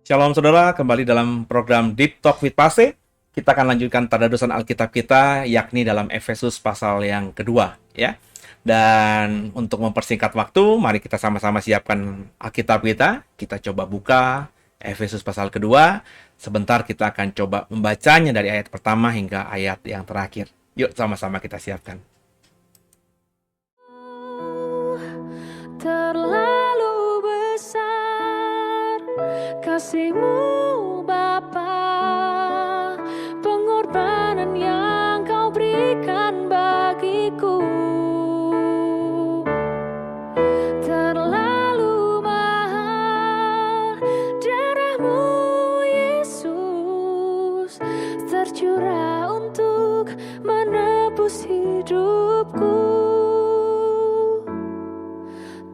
Shalom saudara, kembali dalam program Deep Talk with Pase. Kita akan lanjutkan tadarusan Alkitab kita, yakni dalam Efesus pasal yang kedua, ya. Dan untuk mempersingkat waktu, mari kita sama-sama siapkan Alkitab kita. Kita coba buka Efesus pasal kedua. Sebentar kita akan coba membacanya dari ayat pertama hingga ayat yang terakhir. Yuk sama-sama kita siapkan. Terlalu besar kasih-Mu Bapa, pengorbanan yang Kau berikan bagiku. Terlalu mahal darah-Mu Yesus, tercurah untuk menebus hidupku.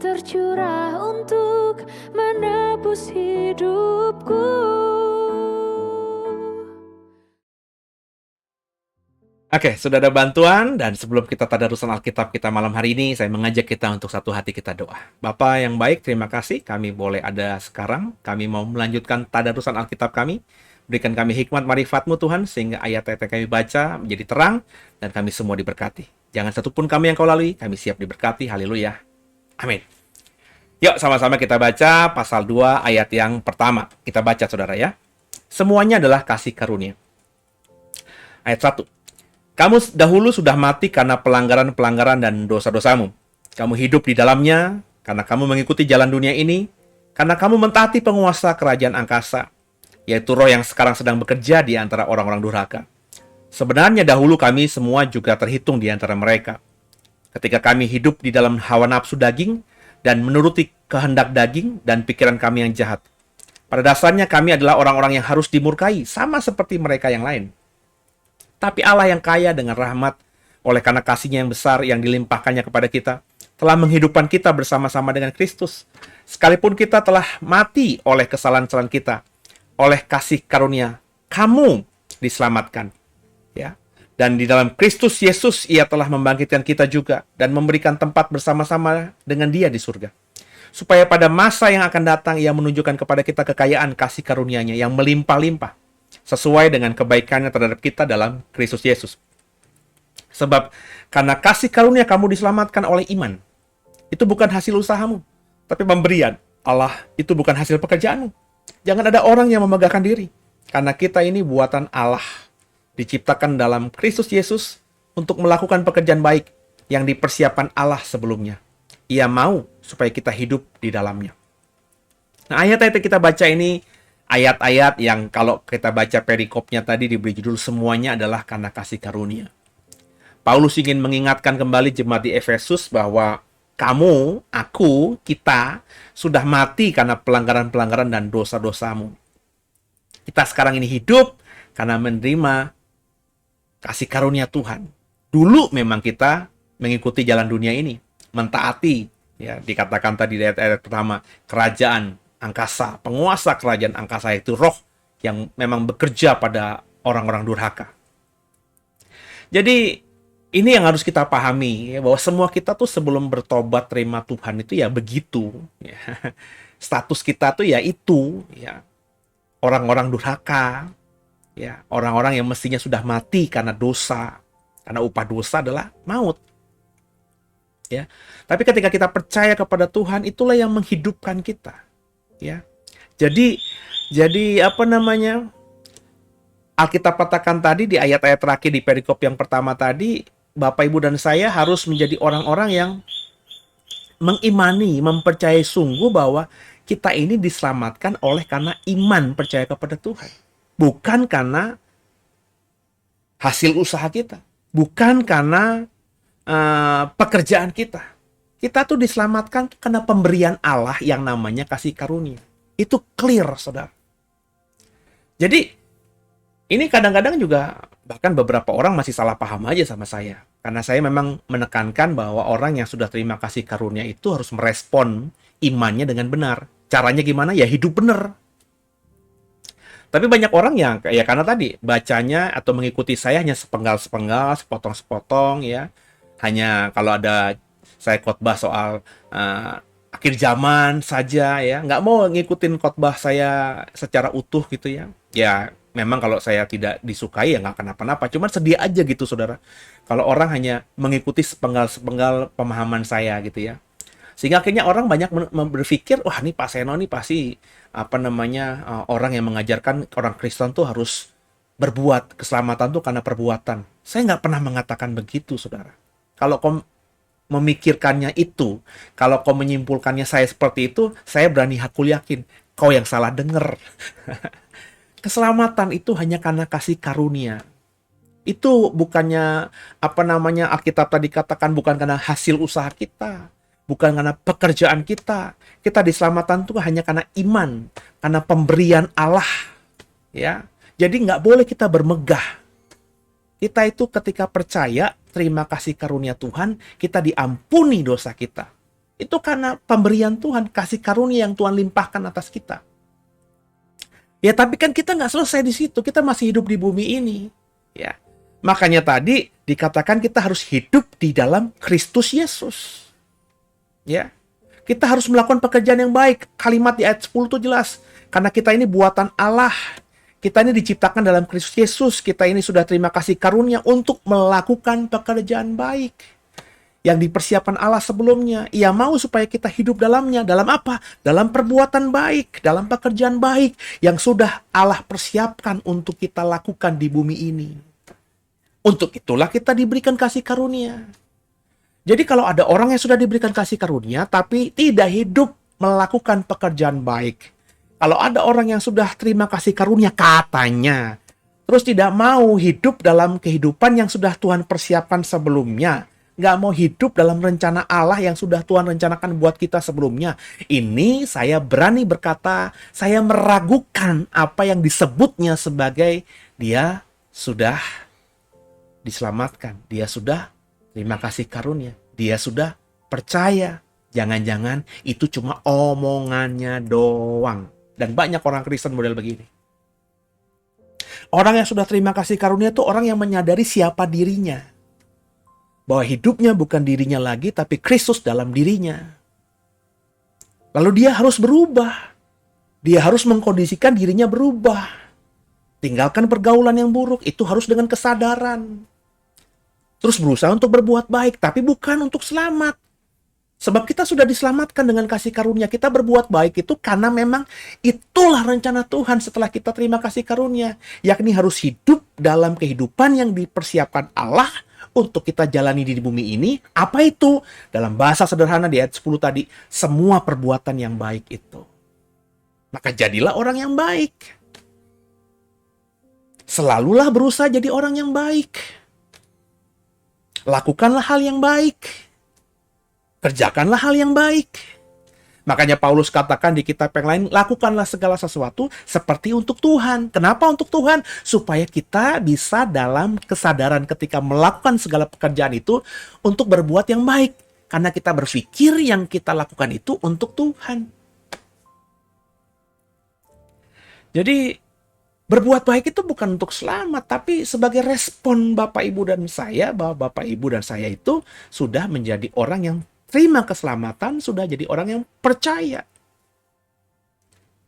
Tercurah untuk menebus hidupku. Oke, sudah ada bantuan, dan sebelum kita tadarusan Alkitab kita malam hari ini, saya mengajak kita untuk satu hati kita doa. Bapa yang baik, terima kasih kami boleh ada sekarang. Kami mau melanjutkan tadarusan Alkitab kami. Berikan kami hikmat marifat-Mu Tuhan, sehingga ayat-ayat yang kami baca menjadi terang, dan kami semua diberkati. Jangan satupun kami yang Kau lalui, kami siap diberkati. Haleluya. Amin. Yuk sama-sama kita baca pasal 2 ayat yang pertama. Kita baca saudara ya. Semuanya adalah kasih karunia. Ayat 1. Kamu dahulu sudah mati karena pelanggaran-pelanggaran dan dosa-dosamu. Kamu hidup di dalamnya karena kamu mengikuti jalan dunia ini, karena kamu mentaati penguasa kerajaan angkasa, yaitu roh yang sekarang sedang bekerja di antara orang-orang durhaka. Sebenarnya dahulu kami semua juga terhitung di antara mereka. Ketika kami hidup di dalam hawa nafsu daging dan menuruti kehendak daging dan pikiran kami yang jahat. Pada dasarnya kami adalah orang-orang yang harus dimurkai, sama seperti mereka yang lain. Tapi Allah yang kaya dengan rahmat, oleh karena kasih-Nya yang besar yang dilimpahkannya kepada kita, telah menghidupkan kita bersama-sama dengan Kristus. Sekalipun kita telah mati oleh kesalahan-kesalahan kita, oleh kasih karunia, kamu diselamatkan. Ya. Dan di dalam Kristus Yesus, Ia telah membangkitkan kita juga dan memberikan tempat bersama-sama dengan Dia di surga. Supaya pada masa yang akan datang, Ia menunjukkan kepada kita kekayaan kasih karunia-Nya yang melimpah-limpah, sesuai dengan kebaikan-Nya terhadap kita dalam Kristus Yesus. Sebab karena kasih karunia kamu diselamatkan oleh iman. Itu bukan hasil usahamu, tapi pemberian Allah. Itu bukan hasil pekerjaanmu. Jangan ada orang yang memegahkan diri, karena kita ini buatan Allah, diciptakan dalam Kristus Yesus untuk melakukan pekerjaan baik yang dipersiapkan Allah sebelumnya. Ia mau supaya kita hidup di dalamnya. Nah, ayat-ayat yang kita baca ini ayat-ayat yang kalau kita baca perikopnya tadi diberi judul semuanya adalah karena kasih karunia. Paulus ingin mengingatkan kembali jemaat di Efesus bahwa kamu, aku, kita sudah mati karena pelanggaran-pelanggaran dan dosa-dosamu. Kita sekarang ini hidup karena menerima kasih karunia Tuhan. Dulu memang kita mengikuti jalan dunia ini, mentaati, ya dikatakan tadi di ayat-ayat pertama, kerajaan angkasa, penguasa kerajaan angkasa itu roh yang memang bekerja pada orang-orang durhaka. Jadi ini yang harus kita pahami, ya, bahwa semua kita tuh sebelum bertobat terima Tuhan itu ya begitu. Ya. Status kita tuh ya itu, ya orang-orang durhaka, ya orang-orang yang mestinya sudah mati karena dosa, karena upah dosa adalah maut. Ya, tapi ketika kita percaya kepada Tuhan, itulah yang menghidupkan kita. Ya, jadi apa namanya? Alkitab katakan tadi di ayat-ayat terakhir di perikop yang pertama tadi, Bapak, Ibu, dan saya harus menjadi orang-orang yang mengimani, mempercayai sungguh bahwa kita ini diselamatkan oleh karena iman percaya kepada Tuhan. Bukan karena hasil usaha kita. Bukan karena pekerjaan kita. Kita tuh diselamatkan karena pemberian Allah yang namanya kasih karunia. Itu clear, saudara. Jadi, ini kadang-kadang juga bahkan beberapa orang masih salah paham aja sama saya. Karena saya memang menekankan bahwa orang yang sudah terima kasih karunia itu harus merespon imannya dengan benar. Caranya gimana? Ya hidup benar. Tapi banyak orang yang, ya karena tadi, bacanya atau mengikuti saya hanya sepenggal-sepenggal, sepotong-sepotong ya. Hanya kalau ada saya khotbah soal akhir zaman saja ya, nggak mau ngikutin khotbah saya secara utuh gitu ya. Ya memang kalau saya tidak disukai ya nggak kenapa-napa, cuman sedih aja gitu saudara. Kalau orang hanya mengikuti sepenggal-sepenggal pemahaman saya gitu ya. Sehingga akhirnya orang banyak berpikir, wah ini Pak Seno nih pasti orang yang mengajarkan orang Kristen tuh harus berbuat, keselamatan tuh karena perbuatan. Saya nggak pernah mengatakan begitu saudara. Kalau memikirkannya itu, kalau kau menyimpulkannya saya seperti itu, saya berani hakul yakin, kau yang salah dengar. Keselamatan itu hanya karena kasih karunia. Itu bukannya, Alkitab tadi katakan bukan karena hasil usaha kita, bukan karena pekerjaan kita. Kita diselamatkan itu hanya karena iman, karena pemberian Allah. Ya, jadi nggak boleh kita bermegah. Kita itu ketika percaya, terima kasih karunia Tuhan, kita diampuni dosa kita. Itu karena pemberian Tuhan, kasih karunia yang Tuhan limpahkan atas kita. Ya tapi kan kita nggak selesai di situ, kita masih hidup di bumi ini. Ya, makanya tadi dikatakan kita harus hidup di dalam Kristus Yesus. Ya, kita harus melakukan pekerjaan yang baik. Kalimat di ayat 10 itu jelas. Karena kita ini buatan Allah. Kita ini diciptakan dalam Kristus Yesus. Kita ini sudah terima kasih karunia untuk melakukan pekerjaan baik yang dipersiapkan Allah sebelumnya. Ia mau supaya kita hidup dalamnya. Dalam apa? Dalam perbuatan baik, dalam pekerjaan baik yang sudah Allah persiapkan untuk kita lakukan di bumi ini. Untuk itulah kita diberikan kasih karunia. Jadi kalau ada orang yang sudah diberikan kasih karunia tapi tidak hidup melakukan pekerjaan baik, kalau ada orang yang sudah terima kasih karunia katanya, terus tidak mau hidup dalam kehidupan yang sudah Tuhan persiapkan sebelumnya, nggak mau hidup dalam rencana Allah yang sudah Tuhan rencanakan buat kita sebelumnya, ini saya berani berkata, saya meragukan apa yang disebutnya sebagai dia sudah diselamatkan, dia sudah terima kasih karunia, dia sudah percaya. Jangan-jangan itu cuma omongannya doang. Dan banyak orang Kristen model begini. Orang yang sudah terima kasih karunia itu orang yang menyadari siapa dirinya. Bahwa hidupnya bukan dirinya lagi, tapi Kristus dalam dirinya. Lalu dia harus berubah. Dia harus mengkondisikan dirinya berubah. Tinggalkan pergaulan yang buruk, itu harus dengan kesadaran. Terus berusaha untuk berbuat baik, tapi bukan untuk selamat. Sebab kita sudah diselamatkan dengan kasih karunia. Kita berbuat baik itu karena memang itulah rencana Tuhan setelah kita terima kasih karunia. Yakni harus hidup dalam kehidupan yang dipersiapkan Allah untuk kita jalani di bumi ini. Apa itu? Dalam bahasa sederhana di ayat 10 tadi, semua perbuatan yang baik itu. Maka jadilah orang yang baik. Selalulah berusaha jadi orang yang baik. Lakukanlah hal yang baik. Kerjakanlah hal yang baik. Makanya Paulus katakan di kitab yang lain, lakukanlah segala sesuatu seperti untuk Tuhan. Kenapa untuk Tuhan? Supaya kita bisa dalam kesadaran ketika melakukan segala pekerjaan itu untuk berbuat yang baik. Karena kita berpikir yang kita lakukan itu untuk Tuhan. Jadi berbuat baik itu bukan untuk selamat, tapi sebagai respon Bapak Ibu dan saya, bahwa Bapak Ibu dan saya itu sudah menjadi orang yang terima keselamatan, sudah jadi orang yang percaya.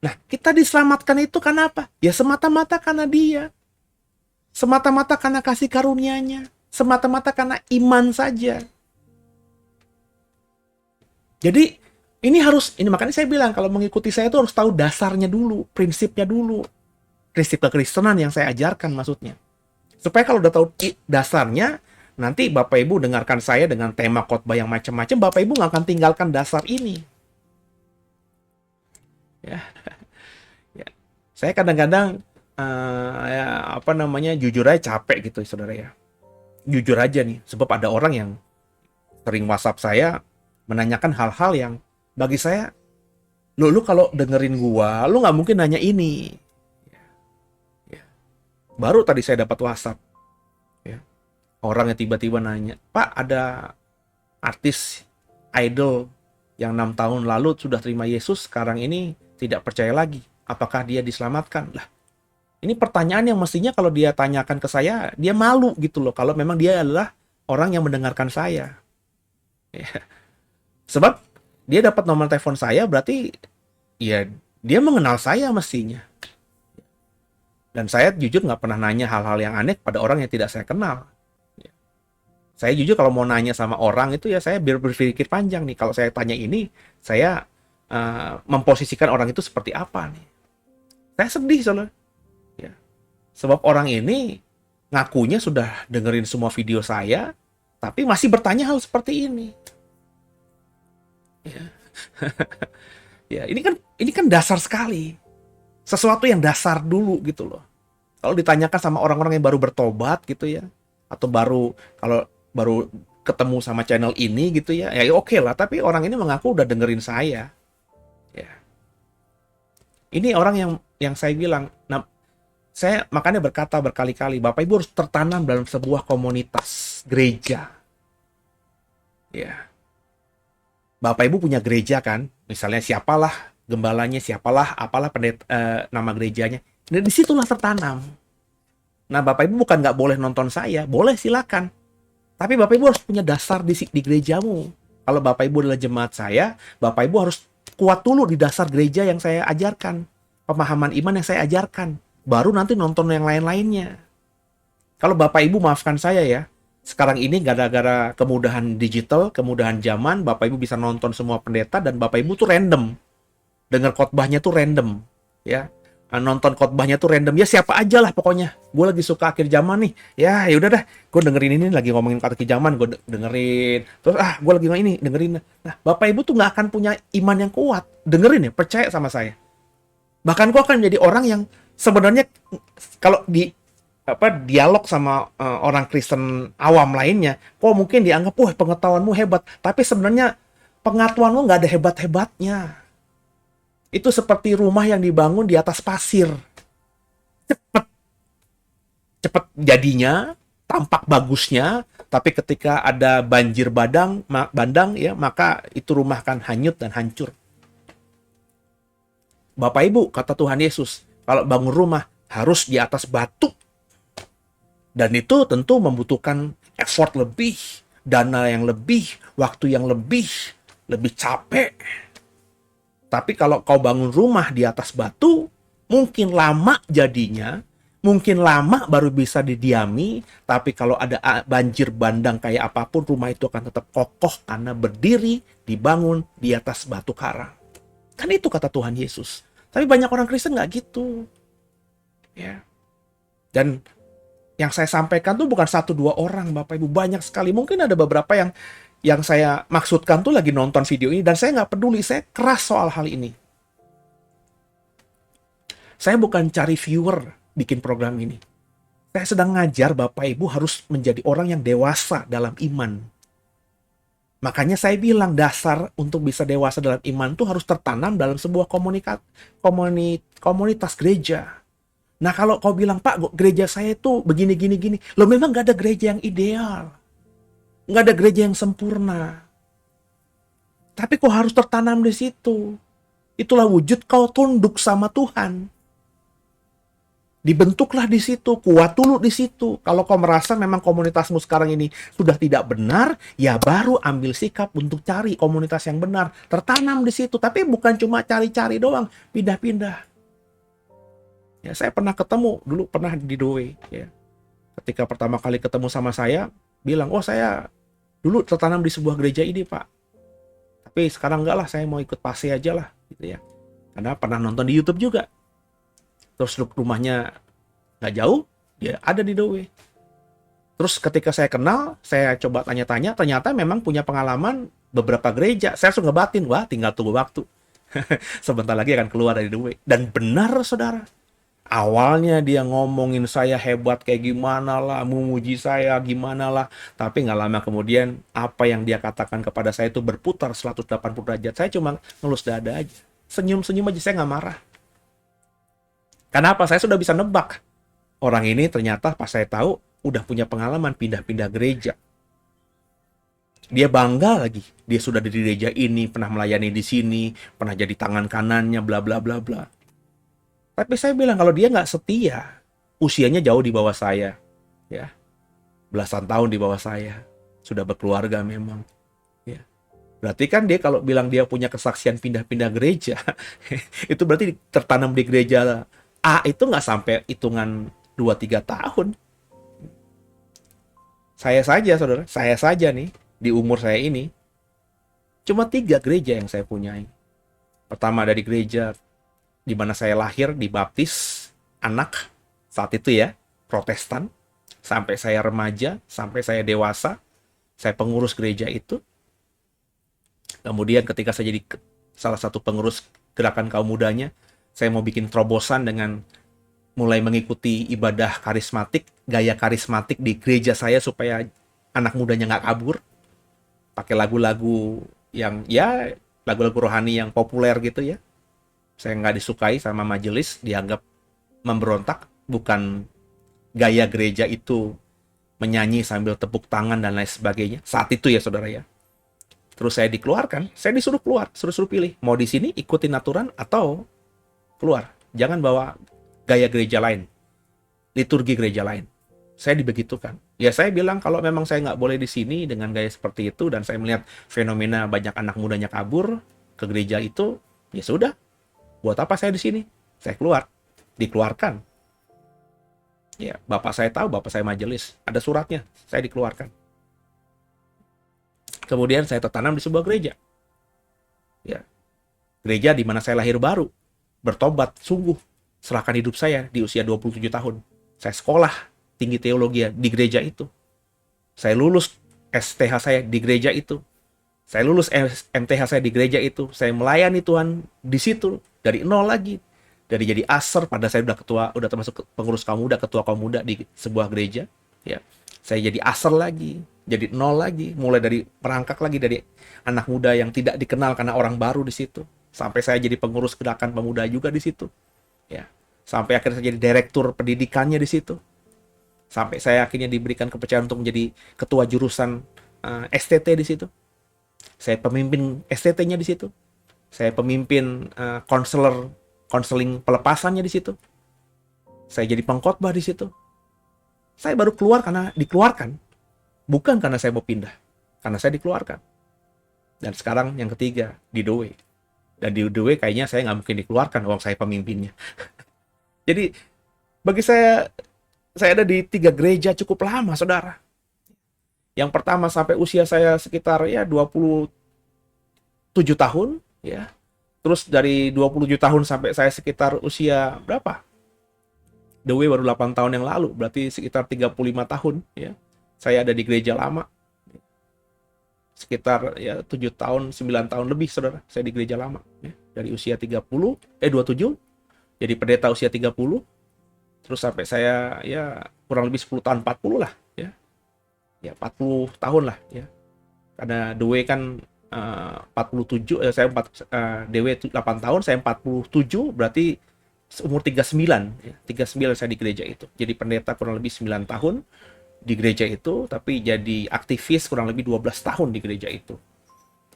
Nah, kita diselamatkan itu karena apa? Ya semata-mata karena Dia. Semata-mata karena kasih karunia-Nya. Semata-mata karena iman saja. Jadi, ini makanya saya bilang, kalau mengikuti saya itu harus tahu dasarnya dulu, prinsipnya dulu. Prinsip kekristenan yang saya ajarkan maksudnya. Supaya kalau udah tahu dasarnya, nanti Bapak Ibu dengarkan saya dengan tema khotbah yang macam-macam, Bapak Ibu nggak akan tinggalkan dasar ini. Ya, ya. Saya kadang-kadang jujur aja capek gitu, saudara ya. Jujur aja nih, sebab ada orang yang sering WhatsApp saya, menanyakan hal-hal yang bagi saya, lu kalau dengerin gua, lu nggak mungkin nanya ini. Ya. Baru tadi saya dapat WhatsApp, ya. Orang yang tiba-tiba nanya, Pak, ada artis idol yang 6 tahun lalu sudah terima Yesus, sekarang ini tidak percaya lagi. Apakah dia diselamatkan? Lah, ini pertanyaan yang mestinya kalau dia tanyakan ke saya, dia malu gitu loh. Kalau memang dia adalah orang yang mendengarkan saya. Ya. Sebab dia dapat nomor telepon saya, berarti ya dia mengenal saya mestinya. Dan saya jujur nggak pernah nanya hal-hal yang aneh pada orang yang tidak saya kenal. Saya jujur kalau mau nanya sama orang itu ya saya berpikir panjang nih. Kalau saya tanya ini, saya memposisikan orang itu seperti apa nih. Saya sedih soalnya. Ya. Sebab orang ini ngakunya sudah dengerin semua video saya, tapi masih bertanya hal seperti ini. Ya. Ya, ini kan dasar sekali. Sesuatu yang dasar dulu gitu loh. Kalau ditanyakan sama orang-orang yang baru bertobat gitu ya, atau kalau baru ketemu sama channel ini gitu ya, ya oke lah. Tapi orang ini mengaku udah dengerin saya. Ya. Ini orang yang saya bilang, nah, saya makanya berkata berkali-kali, Bapak Ibu harus tertanam dalam sebuah komunitas gereja. Ya. Bapak Ibu punya gereja kan, misalnya siapalah gembalanya, siapalah apalah nama gerejanya. Dan disitulah tertanam. Nah, Bapak Ibu bukan nggak boleh nonton saya, boleh silakan. Tapi Bapak Ibu harus punya dasar di gerejamu. Kalau Bapak Ibu adalah jemaat saya, Bapak Ibu harus kuat dulu di dasar gereja yang saya ajarkan. Pemahaman iman yang saya ajarkan. Baru nanti nonton yang lain-lainnya. Kalau Bapak Ibu maafkan saya ya, sekarang ini gara-gara kemudahan digital, kemudahan zaman, Bapak Ibu bisa nonton semua pendeta dan Bapak Ibu tuh random. Dengar khotbahnya tuh random. Ya. Nonton khotbahnya tuh random, ya siapa aja lah pokoknya. Gue lagi suka akhir zaman nih, ya udah dah, gue dengerin ini lagi ngomongin akhir zaman, gue dengerin. Terus gue lagi ini dengerin. Nah, Bapak Ibu tuh nggak akan punya iman yang kuat. Dengerin ya, percaya sama saya. Bahkan gue akan menjadi orang yang sebenarnya kalau di dialog sama orang Kristen awam lainnya, kok mungkin dianggap, wah pengetahuanmu hebat, tapi sebenarnya pengetahuanmu nggak ada hebat-hebatnya. Itu seperti rumah yang dibangun di atas pasir. Cepet jadinya, tampak bagusnya, tapi ketika ada banjir bandang ya, maka itu rumah kan hanyut dan hancur. Bapak Ibu, kata Tuhan Yesus, kalau bangun rumah harus di atas batu. Dan itu tentu membutuhkan effort lebih, dana yang lebih, waktu yang lebih capek. Tapi kalau kau bangun rumah di atas batu, mungkin lama jadinya, mungkin lama baru bisa didiami, tapi kalau ada banjir bandang kayak apapun, rumah itu akan tetap kokoh karena berdiri, dibangun di atas batu karang. Kan itu kata Tuhan Yesus. Tapi banyak orang Kristen nggak gitu. Ya. Dan yang saya sampaikan tuh bukan 1-2 orang, Bapak Ibu, banyak sekali. Mungkin ada beberapa yang saya maksudkan tuh lagi nonton video ini dan saya nggak peduli, saya keras soal hal ini. Saya bukan cari viewer bikin program ini. Saya sedang ngajar Bapak Ibu harus menjadi orang yang dewasa dalam iman. Makanya saya bilang dasar untuk bisa dewasa dalam iman tuh harus tertanam dalam sebuah komunitas gereja. Nah kalau kau bilang, Pak, gereja saya itu begini, loh memang nggak ada gereja yang ideal. Nggak ada gereja yang sempurna. Tapi kau harus tertanam di situ. Itulah wujud kau tunduk sama Tuhan. Dibentuklah di situ, kuat dulu di situ. Kalau kau merasa memang komunitasmu sekarang ini sudah tidak benar, ya baru ambil sikap untuk cari komunitas yang benar. Tertanam di situ, tapi bukan cuma cari-cari doang, pindah-pindah. Ya, saya pernah di Doe. Ya. Ketika pertama kali ketemu sama saya, bilang, oh saya dulu tertanam di sebuah gereja ini Pak. Tapi sekarang enggak lah, saya mau ikut PASE aja lah. Gitu ya. Karena pernah nonton di YouTube juga. Terus rumahnya nggak jauh, dia ada di Doe. Terus ketika saya kenal, saya coba tanya-tanya, ternyata memang punya pengalaman beberapa gereja. Saya langsung ngebatin, wah tinggal tunggu waktu. Sebentar lagi akan keluar dari Doe. Dan benar saudara, Awalnya dia ngomongin saya hebat kayak gimana lah, memuji saya gimana lah. Tapi nggak lama kemudian, apa yang dia katakan kepada saya itu berputar 180 derajat. Saya cuma ngelus dada aja. Senyum-senyum aja, saya nggak marah. Kenapa? Saya sudah bisa nebak. Orang ini ternyata pas saya tahu, udah punya pengalaman pindah-pindah gereja. Dia bangga lagi. Dia sudah di gereja ini, pernah melayani di sini, pernah jadi tangan kanannya, bla bla bla bla. Tapi saya bilang kalau dia nggak setia, usianya jauh di bawah saya, ya, belasan tahun di bawah saya, sudah berkeluarga memang, ya. Berarti kan dia kalau bilang dia punya kesaksian pindah-pindah gereja, itu berarti tertanam di gereja A itu nggak sampai hitungan 2-3 tahun. Saya saja, saudara, saya saja nih, di umur saya ini, cuma 3 gereja yang saya punyai. Pertama dari gereja di mana saya lahir, dibaptis, anak, saat itu ya, Protestan, sampai saya remaja, sampai saya dewasa, saya pengurus gereja itu. Kemudian ketika saya jadi salah satu pengurus gerakan kaum mudanya, saya mau bikin terobosan dengan mulai mengikuti ibadah karismatik, gaya karismatik di gereja saya supaya anak mudanya nggak kabur. Pakai lagu-lagu yang, ya, lagu-lagu rohani yang populer gitu ya. Saya nggak disukai sama majelis, dianggap memberontak, bukan gaya gereja itu menyanyi sambil tepuk tangan dan lain sebagainya. Saat itu ya saudara ya. Terus saya dikeluarkan, saya disuruh keluar, suruh pilih. Mau di sini ikutin aturan atau keluar. Jangan bawa gaya gereja lain, liturgi gereja lain. Saya dibegitukan. Ya saya bilang kalau memang saya nggak boleh di sini dengan gaya seperti itu, dan saya melihat fenomena banyak anak mudanya kabur ke gereja itu, ya sudah. Buat apa saya di sini? Saya keluar. Dikeluarkan. Ya, bapak saya tahu, bapak saya majelis. Ada suratnya, saya dikeluarkan. Kemudian saya tertanam di sebuah gereja. Ya, gereja di mana saya lahir baru. Bertobat, sungguh. Serahkan hidup saya di usia 27 tahun. Saya sekolah tinggi teologi di gereja itu. Saya lulus STH saya di gereja itu. Saya lulus MTH saya di gereja itu. Saya melayani Tuhan di situ dari nol lagi. Dari jadi aser, pada saya udah ketua, udah termasuk pengurus kaum muda, ketua kaum muda di sebuah gereja. Ya, saya jadi aser lagi, jadi nol lagi, mulai dari perangkak lagi dari anak muda yang tidak dikenal karena orang baru di situ. Sampai saya jadi pengurus gerakan pemuda juga di situ. Ya, sampai akhirnya saya jadi direktur pendidikannya di situ. Sampai saya akhirnya diberikan kepercayaan untuk menjadi ketua jurusan STT di situ. Saya pemimpin STT-nya di situ. Saya pemimpin konseling pelepasannya di situ. Saya jadi pengkhotbah di situ. Saya baru keluar karena dikeluarkan. Bukan karena saya mau pindah. Karena saya dikeluarkan. Dan sekarang yang ketiga, di The Way. Dan di The Way kayaknya saya nggak mungkin dikeluarkan, uang saya pemimpinnya. Jadi, bagi saya ada di 3 gereja cukup lama, saudara. Yang pertama sampai usia saya sekitar ya 27 tahun, ya. Terus dari 27 tahun sampai saya sekitar usia berapa? The Way baru 8 tahun yang lalu, berarti sekitar 35 tahun, ya. Saya ada di gereja lama. Sekitar ya 7 tahun, 9 tahun lebih, saudara. Saya di gereja lama, ya. Dari usia 27, jadi pendeta usia 30. Terus sampai saya ya kurang lebih 10 tahun, 40 lah, ya. Ya 40 tahun lah, ya. Karena The Way kan 47, saya The Way 8 tahun, saya 47, berarti umur 39, ya. 39 saya di gereja itu. Jadi pendeta kurang lebih 9 tahun di gereja itu, tapi jadi aktivis kurang lebih 12 tahun di gereja itu.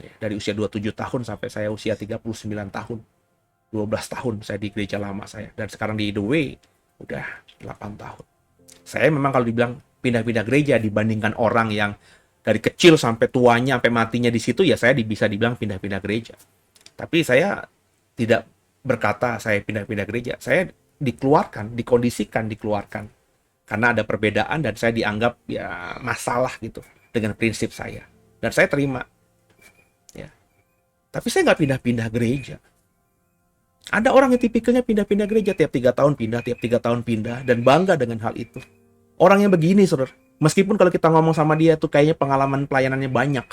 Ya, dari usia 27 tahun sampai saya usia 39 tahun. 12 tahun saya di gereja lama saya. Dan sekarang di The Way udah 8 tahun. Saya memang kalau dibilang pindah-pindah gereja dibandingkan orang yang dari kecil sampai tuanya, sampai matinya di situ, ya saya bisa dibilang pindah-pindah gereja. Tapi saya tidak berkata saya pindah-pindah gereja. Saya dikeluarkan, dikondisikan dikeluarkan. Karena ada perbedaan dan saya dianggap ya masalah gitu dengan prinsip saya. Dan saya terima. Ya. Tapi saya nggak pindah-pindah gereja. Ada orang yang tipikalnya pindah-pindah gereja, tiap 3 tahun pindah, tiap 3 tahun pindah, dan bangga dengan hal itu. Orang yang begini, saudara, meskipun kalau kita ngomong sama dia tuh kayaknya pengalaman pelayanannya banyak,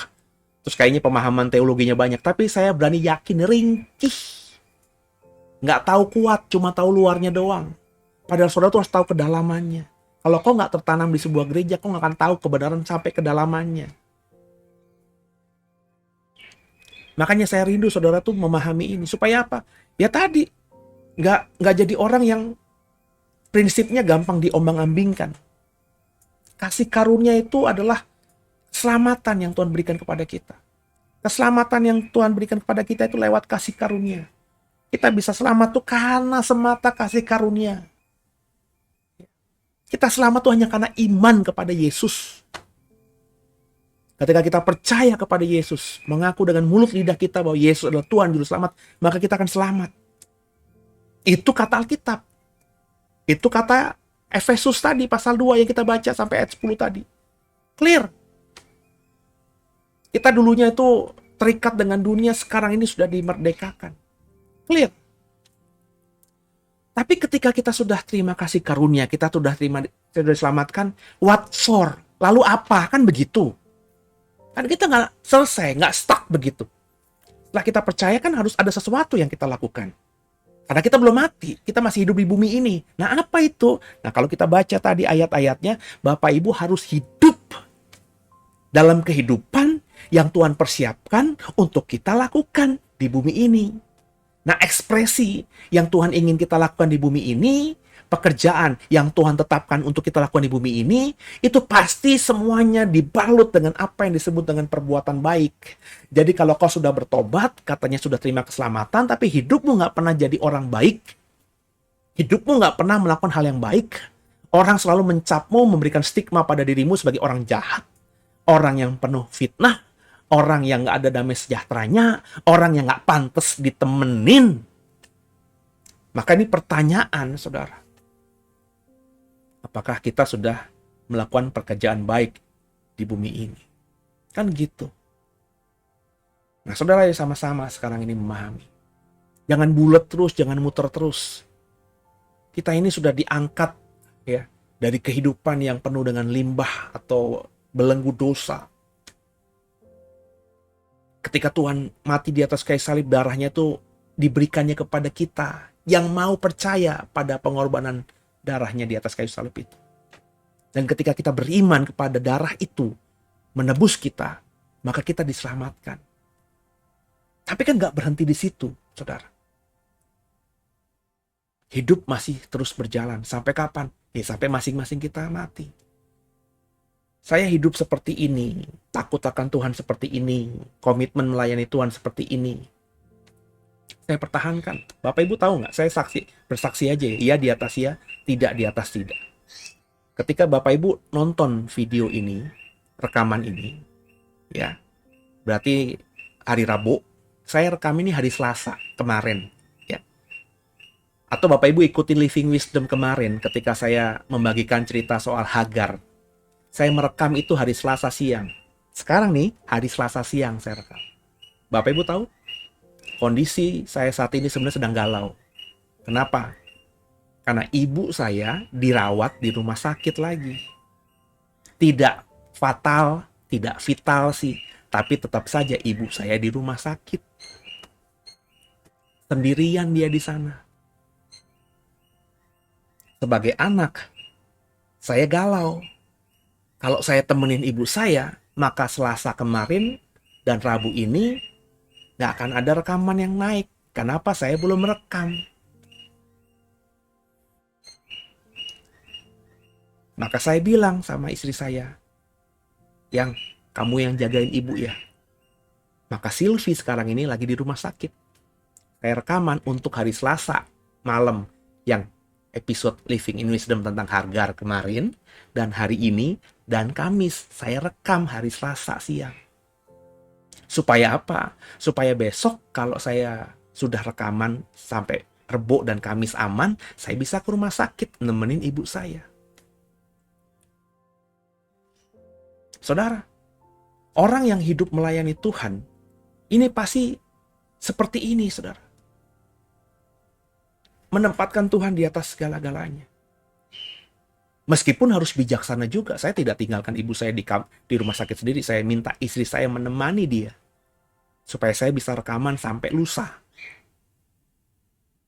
terus kayaknya pemahaman teologinya banyak, tapi saya berani yakin ringkih. Nggak tahu kuat, cuma tahu luarnya doang. Padahal saudara tuh harus tahu kedalamannya. Kalau kau nggak tertanam di sebuah gereja, kau nggak akan tahu kebenaran sampai kedalamannya. Makanya saya rindu saudara tuh memahami ini. Supaya apa? Ya tadi, nggak jadi orang yang prinsipnya gampang diombang-ambingkan. Kasih karunia itu adalah keselamatan yang Tuhan berikan kepada kita. Keselamatan yang Tuhan berikan kepada kita itu lewat kasih karunia. Kita bisa selamat tuh karena semata kasih karunia. Kita selamat tuh hanya karena iman kepada Yesus. Ketika kita percaya kepada Yesus, mengaku dengan mulut lidah kita bahwa Yesus adalah Tuhan Juru Selamat, maka kita akan selamat. Itu kata Alkitab. Itu kata Efesus tadi, pasal 2 yang kita baca sampai ayat 10 tadi. Clear. Kita dulunya itu terikat dengan dunia, sekarang ini sudah dimerdekakan. Clear. Tapi ketika kita sudah terima kasih karunia, kita sudah diselamatkan, what for? Lalu apa? Kan begitu. Kan kita nggak selesai, nggak stuck begitu. Setelah kita percaya kan harus ada sesuatu yang kita lakukan. Karena kita belum mati, kita masih hidup di bumi ini. Nah apa itu? Nah kalau kita baca tadi ayat-ayatnya, Bapak Ibu harus hidup dalam kehidupan yang Tuhan persiapkan untuk kita lakukan di bumi ini. Nah, ekspresi yang Tuhan ingin kita lakukan di bumi ini, pekerjaan yang Tuhan tetapkan untuk kita lakukan di bumi ini, itu pasti semuanya dibalut dengan apa yang disebut dengan perbuatan baik. Jadi kalau kau sudah bertobat, katanya sudah terima keselamatan, tapi hidupmu nggak pernah jadi orang baik, hidupmu nggak pernah melakukan hal yang baik, orang selalu mencapmu, memberikan stigma pada dirimu sebagai orang jahat, orang yang penuh fitnah, orang yang nggak ada damai sejahteranya, orang yang nggak pantas ditemenin. Maka ini pertanyaan, saudara. Apakah kita sudah melakukan pekerjaan baik di bumi ini? Kan gitu. Nah, saudara, ya sama-sama sekarang ini memahami. Jangan bulat terus, jangan muter terus. Kita ini sudah diangkat ya dari kehidupan yang penuh dengan limbah atau belenggu dosa. Ketika Tuhan mati di atas kayu salib, darahnya itu diberikannya kepada kita yang mau percaya pada pengorbanan darahnya di atas kayu salib itu. Dan ketika kita beriman kepada darah itu menebus kita, maka kita diselamatkan. Tapi kan gak berhenti di situ, saudara. Hidup masih terus berjalan. Sampai kapan? Ya sampai masing-masing kita mati. Saya hidup seperti ini, takut akan Tuhan seperti ini, komitmen melayani Tuhan seperti ini. Saya pertahankan. Bapak Ibu tahu nggak? Saya bersaksi aja ya, iya di atas ya, tidak di atas tidak. Ketika Bapak Ibu nonton video ini, rekaman ini, ya, berarti hari Rabu, saya rekam ini hari Selasa kemarin, ya. Atau Bapak Ibu ikutin Living Wisdom kemarin ketika saya membagikan cerita soal Hagar. Saya merekam itu hari Selasa siang. Sekarang nih, hari Selasa siang saya rekam. Bapak Ibu tahu? Kondisi saya saat ini sebenarnya sedang galau. Kenapa? Karena ibu saya dirawat di rumah sakit lagi. Tidak fatal, tidak vital sih. Tapi tetap saja ibu saya di rumah sakit. Sendirian dia di sana. Sebagai anak, saya galau. Kalau saya temenin ibu saya, maka Selasa kemarin dan Rabu ini gak akan ada rekaman yang naik. Kenapa saya belum merekam? Maka saya bilang sama istri saya, yang kamu yang jagain ibu ya. Maka Sylvie sekarang ini lagi di rumah sakit. Saya rekaman untuk hari Selasa malam yang episode Living in Wisdom tentang Hagar kemarin. Dan hari ini dan Kamis saya rekam hari Selasa siang. Supaya apa? Supaya besok kalau saya sudah rekaman sampai Rebo dan Kamis aman, saya bisa ke rumah sakit nemenin ibu saya. Saudara, orang yang hidup melayani Tuhan, ini pasti seperti ini, saudara. Menempatkan Tuhan di atas segala-galanya. Meskipun harus bijaksana juga, saya tidak tinggalkan ibu saya di rumah sakit sendiri. Saya minta istri saya menemani dia. Supaya saya bisa rekaman sampai lusa.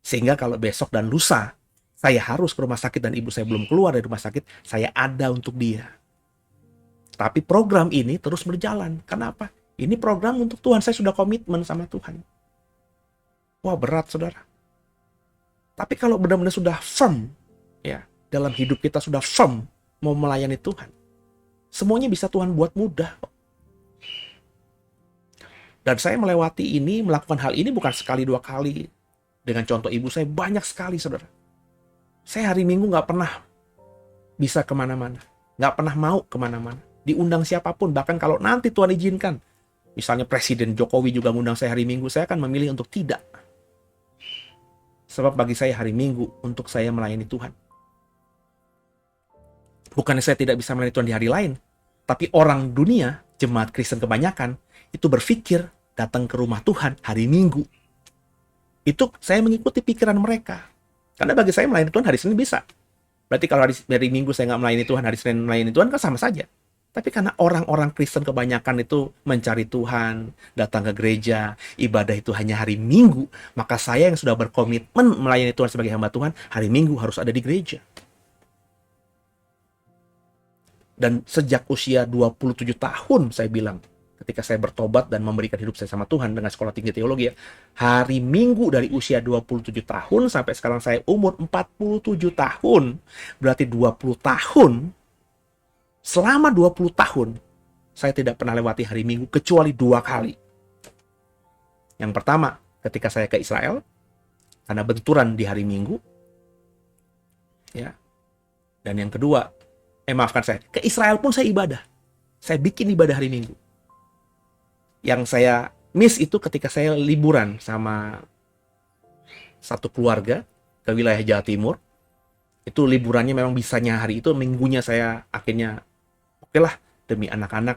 Sehingga kalau besok dan lusa, Saya harus ke rumah sakit dan ibu saya belum keluar dari rumah sakit, saya ada untuk dia. Tapi program ini terus berjalan. Kenapa? Ini program untuk Tuhan, saya sudah komitmen sama Tuhan. Wah, berat saudara. Tapi kalau benar-benar sudah firm, ya, dalam hidup kita sudah firm mau melayani Tuhan, semuanya bisa Tuhan buat mudah. Dan saya melewati ini, melakukan hal ini bukan sekali dua kali. Dengan contoh ibu saya banyak sekali saudara. Saya hari Minggu nggak pernah bisa kemana-mana. Nggak pernah mau kemana-mana. Diundang siapapun, bahkan kalau nanti Tuhan izinkan. Misalnya Presiden Jokowi juga ngundang saya hari Minggu, saya akan memilih untuk tidak. Sebab bagi saya hari Minggu untuk saya melayani Tuhan. Bukannya saya tidak bisa melayani Tuhan di hari lain. Tapi orang dunia, jemaat Kristen kebanyakan, itu berpikir datang ke rumah Tuhan hari Minggu. Itu saya mengikuti pikiran mereka. Karena bagi saya melayani Tuhan hari Senin bisa. Berarti kalau hari Minggu saya nggak melayani Tuhan, hari Senin melayani Tuhan kan sama saja. Tapi karena orang-orang Kristen kebanyakan itu mencari Tuhan, datang ke gereja, ibadah itu hanya hari Minggu, maka saya yang sudah berkomitmen melayani Tuhan sebagai hamba Tuhan, hari Minggu harus ada di gereja. Dan sejak usia 27 tahun saya bilang, ketika saya bertobat dan memberikan hidup saya sama Tuhan dengan sekolah tinggi teologi, hari Minggu dari usia 27 tahun sampai sekarang saya umur 47 tahun, berarti 20 tahun. Selama 20 tahun, saya tidak pernah lewati hari Minggu kecuali 2 kali. Yang pertama, ketika saya ke Israel, karena benturan di hari Minggu. Ya. Dan yang kedua, maafkan saya, ke Israel pun saya ibadah. Saya bikin ibadah hari Minggu. Yang saya miss itu ketika saya liburan sama satu keluarga ke wilayah Jawa Timur. Itu liburannya memang bisanya hari itu, minggunya saya akhirnya oke lah, demi anak-anak,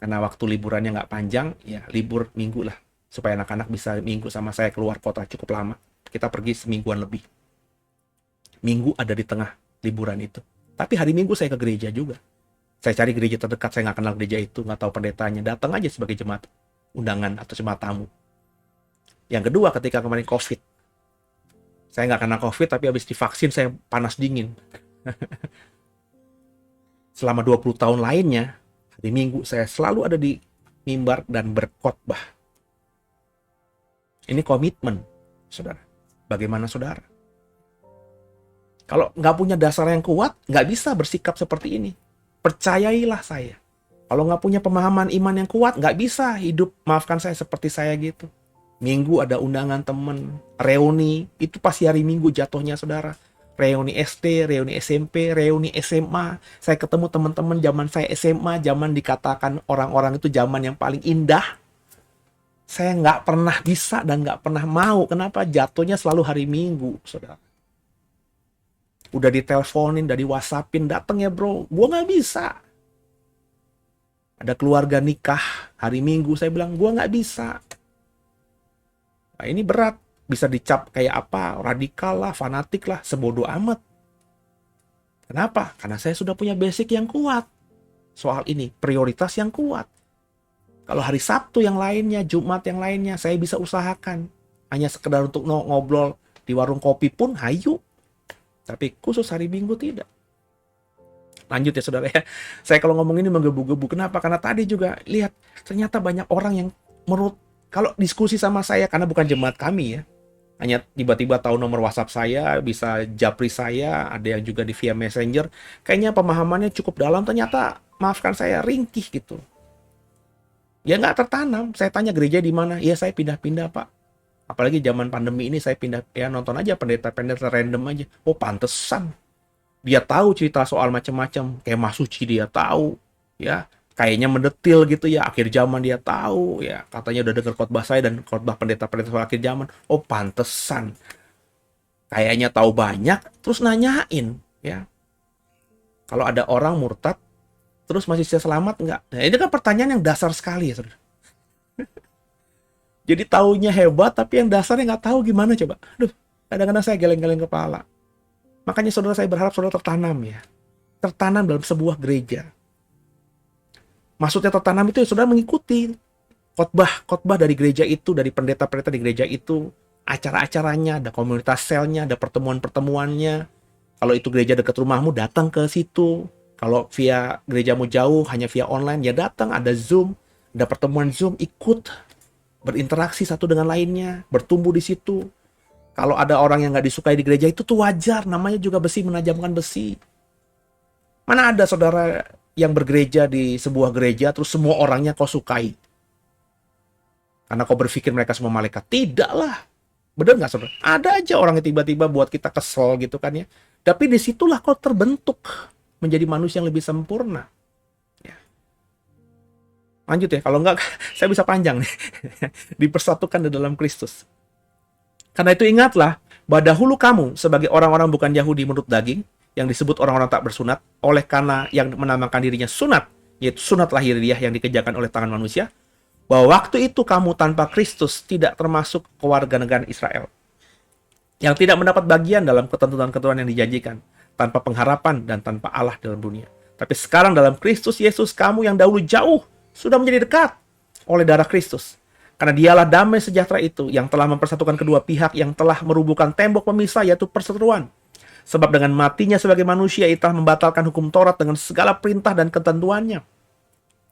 karena waktu liburannya nggak panjang, ya libur minggu lah, supaya anak-anak bisa minggu sama saya keluar kota cukup lama. Kita pergi semingguan lebih. Minggu ada di tengah liburan itu. Tapi hari Minggu saya ke gereja juga. Saya cari gereja terdekat, saya nggak kenal gereja itu, nggak tahu pendetanya, datang aja sebagai jemaat undangan atau jemaat tamu. Yang kedua, ketika kemarin COVID. Saya nggak kena COVID, tapi habis divaksin saya panas dingin. Selama 20 tahun lainnya, hari Minggu saya selalu ada di mimbar dan berkhotbah. Ini komitmen, saudara. Bagaimana saudara? Kalau nggak punya dasar yang kuat, nggak bisa bersikap seperti ini. Percayailah saya. Kalau nggak punya pemahaman iman yang kuat, nggak bisa hidup, maafkan saya, seperti saya gitu. Minggu ada undangan temen, reuni, itu pasti hari Minggu jatuhnya saudara. Reuni SD, reuni SMP, reuni SMA. Saya ketemu teman-teman zaman saya SMA, zaman dikatakan orang-orang itu zaman yang paling indah. Saya nggak pernah bisa dan nggak pernah mau. Kenapa? Jatuhnya selalu hari Minggu, saudara. Udah diteleponin, udah di WhatsAppin, dateng ya bro. Gua nggak bisa. Ada keluarga nikah hari Minggu, saya bilang gua nggak bisa. Nah, ini berat. Bisa dicap kayak apa, radikal lah, fanatik lah, sebodoh amat. Kenapa? Karena saya sudah punya basic yang kuat. Soal ini, prioritas yang kuat. Kalau hari Sabtu yang lainnya, Jumat yang lainnya, saya bisa usahakan. Hanya sekedar untuk ngobrol di warung kopi pun, hayu. Tapi khusus hari Minggu tidak. Lanjut ya saudara ya. Saya kalau ngomong ini menggebu-gebu. Kenapa? Karena tadi juga, lihat, ternyata banyak orang yang menurut, kalau diskusi sama saya, karena bukan jemaat kami ya, hanya tiba-tiba tahu nomor WhatsApp saya, bisa japri saya, ada yang juga di via Messenger. Kayaknya pemahamannya cukup dalam, ternyata maafkan saya ringkih gitu. Ya nggak tertanam. Saya tanya gereja di mana? Ya saya pindah-pindah pak. Apalagi zaman pandemi ini saya pindah, ya nonton aja pendeta-pendeta random aja. Oh pantesan. Dia tahu cerita soal macam-macam. Kemah suci dia tahu. Ya kayaknya mendetil gitu ya, akhir zaman dia tahu ya, katanya udah dengar khotbah saya dan khotbah pendeta-pendeta soal akhir zaman. Oh pantesan, kayaknya tahu banyak, terus nanyain ya, kalau ada orang murtad terus masih bisa selamat nggak? Nah ini kan pertanyaan yang dasar sekali ya saudara. Jadi taunya hebat tapi yang dasarnya nggak tahu gimana coba. Aduh, kadang-kadang saya geleng-geleng kepala. Makanya saudara, saya berharap saudara tertanam ya, tertanam dalam sebuah gereja. Maksudnya tertanam itu ya saudara mengikuti khotbah dari gereja itu, dari pendeta-pendeta di gereja itu, acara-acaranya, ada komunitas selnya, ada pertemuan-pertemuannya, Kalau itu gereja dekat rumahmu, datang ke situ. Kalau via gerejamu jauh, hanya via online, ya datang, ada Zoom, ada pertemuan Zoom, ikut, berinteraksi satu dengan lainnya, bertumbuh di situ. Kalau ada orang yang nggak disukai di gereja, itu tuh wajar, namanya juga besi menajamkan besi. Mana ada saudara yang bergereja di sebuah gereja, terus semua orangnya kau sukai? Karena kau berpikir mereka semua malaikat. Tidaklah. Benar nggak saudara? Ada aja orang yang tiba-tiba buat kita kesel gitu kan ya. Tapi disitulah kau terbentuk menjadi manusia yang lebih sempurna. Ya. Lanjut ya, kalau nggak saya bisa panjang nih. Dipersatukan di dalam Kristus. Karena itu ingatlah bahwa dahulu kamu sebagai orang-orang bukan Yahudi menurut daging, yang disebut orang-orang tak bersunat, oleh karena yang menamakan dirinya sunat, yaitu sunat lahiriah yang dikerjakan oleh tangan manusia, bahwa waktu itu kamu tanpa Kristus tidak termasuk kewarganegaraan Israel, yang tidak mendapat bagian dalam ketentuan-ketentuan yang dijanjikan, tanpa pengharapan dan tanpa Allah dalam dunia. Tapi sekarang dalam Kristus Yesus, kamu yang dahulu jauh sudah menjadi dekat oleh darah Kristus. Karena dialah damai sejahtera itu yang telah mempersatukan kedua pihak, yang telah merubuhkan tembok pemisah, yaitu perseteruan. Sebab dengan matinya sebagai manusia, ia telah membatalkan hukum Taurat dengan segala perintah dan ketentuannya,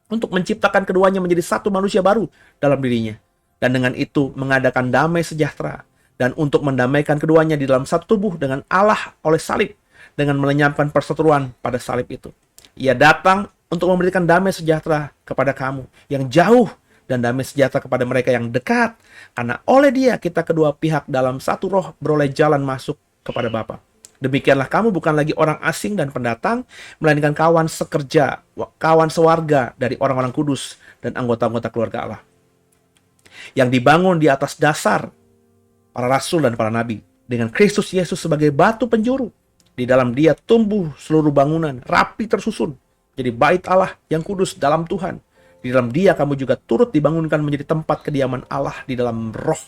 untuk menciptakan keduanya menjadi satu manusia baru dalam dirinya. Dan dengan itu mengadakan damai sejahtera, dan untuk mendamaikan keduanya di dalam satu tubuh dengan Allah oleh salib, dengan melenyapkan perseteruan pada salib itu. Ia datang untuk memberikan damai sejahtera kepada kamu yang jauh, dan damai sejahtera kepada mereka yang dekat. Karena oleh dia kita kedua pihak dalam satu roh beroleh jalan masuk kepada Bapa. Demikianlah kamu bukan lagi orang asing dan pendatang, melainkan kawan sekerja, kawan sewarga dari orang-orang kudus dan anggota-anggota keluarga Allah, yang dibangun di atas dasar para rasul dan para nabi, dengan Kristus Yesus sebagai batu penjuru. Di dalam dia tumbuh seluruh bangunan, rapi tersusun, jadi bait Allah yang kudus dalam Tuhan. Di dalam dia kamu juga turut dibangunkan menjadi tempat kediaman Allah di dalam roh.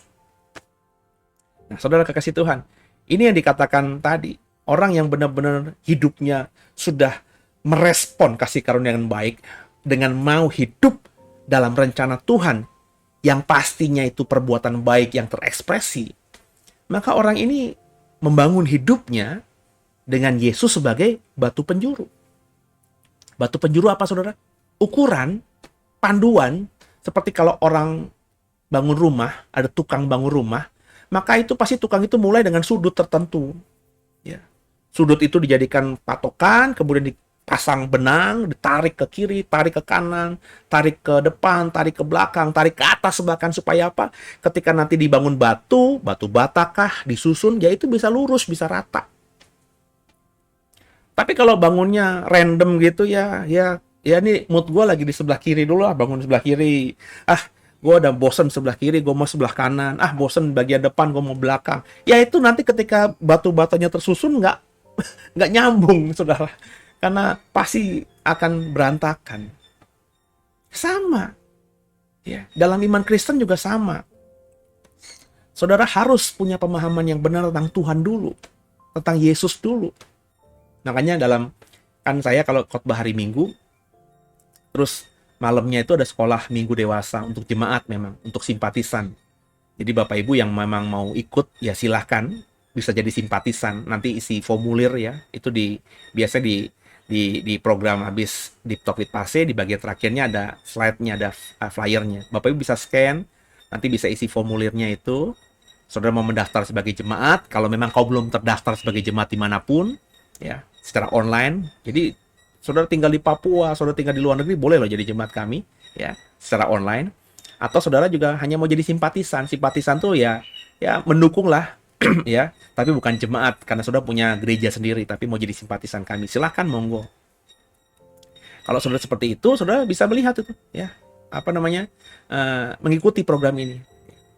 Nah, saudara kekasih Tuhan, ini yang dikatakan tadi. Orang yang benar-benar hidupnya sudah merespon kasih karunia yang baik, dengan mau hidup dalam rencana Tuhan, yang pastinya itu perbuatan baik yang terekspresi, maka orang ini membangun hidupnya dengan Yesus sebagai batu penjuru. Batu penjuru apa saudara? Ukuran, panduan, seperti kalau orang bangun rumah, ada tukang bangun rumah, maka itu pasti tukang itu mulai dengan sudut tertentu. Ya. Sudut itu dijadikan patokan, kemudian dipasang benang, ditarik ke kiri, tarik ke kanan, tarik ke depan, tarik ke belakang, tarik ke atas bahkan, supaya apa? Ketika nanti dibangun batu batakah, disusun, ya itu bisa lurus, bisa rata. Tapi kalau bangunnya random gitu ya ini mood gue lagi di sebelah kiri dulu lah, bangun sebelah kiri. Gue udah bosen sebelah kiri, gue mau sebelah kanan. Bosen bagian depan, gue mau belakang. Ya itu nanti ketika batu-batunya tersusun nggak nyambung, saudara. Karena pasti akan berantakan. Sama. Ya, dalam iman Kristen juga sama. Saudara harus punya pemahaman yang benar tentang Tuhan dulu. Tentang Yesus dulu. Makanya kan saya kalau khotbah hari Minggu, terus malamnya itu ada sekolah minggu dewasa untuk jemaat, memang untuk simpatisan. Jadi Bapak Ibu yang memang mau ikut ya silahkan, bisa jadi simpatisan. Nanti isi formulir ya, itu biasa di program habis Deep Talk with Pase, di bagian terakhirnya ada slide-nya, ada flyernya. Bapak Ibu bisa scan, nanti bisa isi formulirnya itu. Saudara mau mendaftar sebagai jemaat, kalau memang kau belum terdaftar sebagai jemaat dimanapun, ya secara online. Jadi saudara tinggal di Papua, saudara tinggal di luar negeri, boleh loh jadi jemaat kami, ya, secara online. Atau saudara juga hanya mau jadi simpatisan. Simpatisan tuh ya mendukung lah, ya, tapi bukan jemaat, karena saudara punya gereja sendiri, tapi mau jadi simpatisan kami, silahkan, monggo. Kalau saudara seperti itu, saudara bisa melihat itu, ya, mengikuti program ini.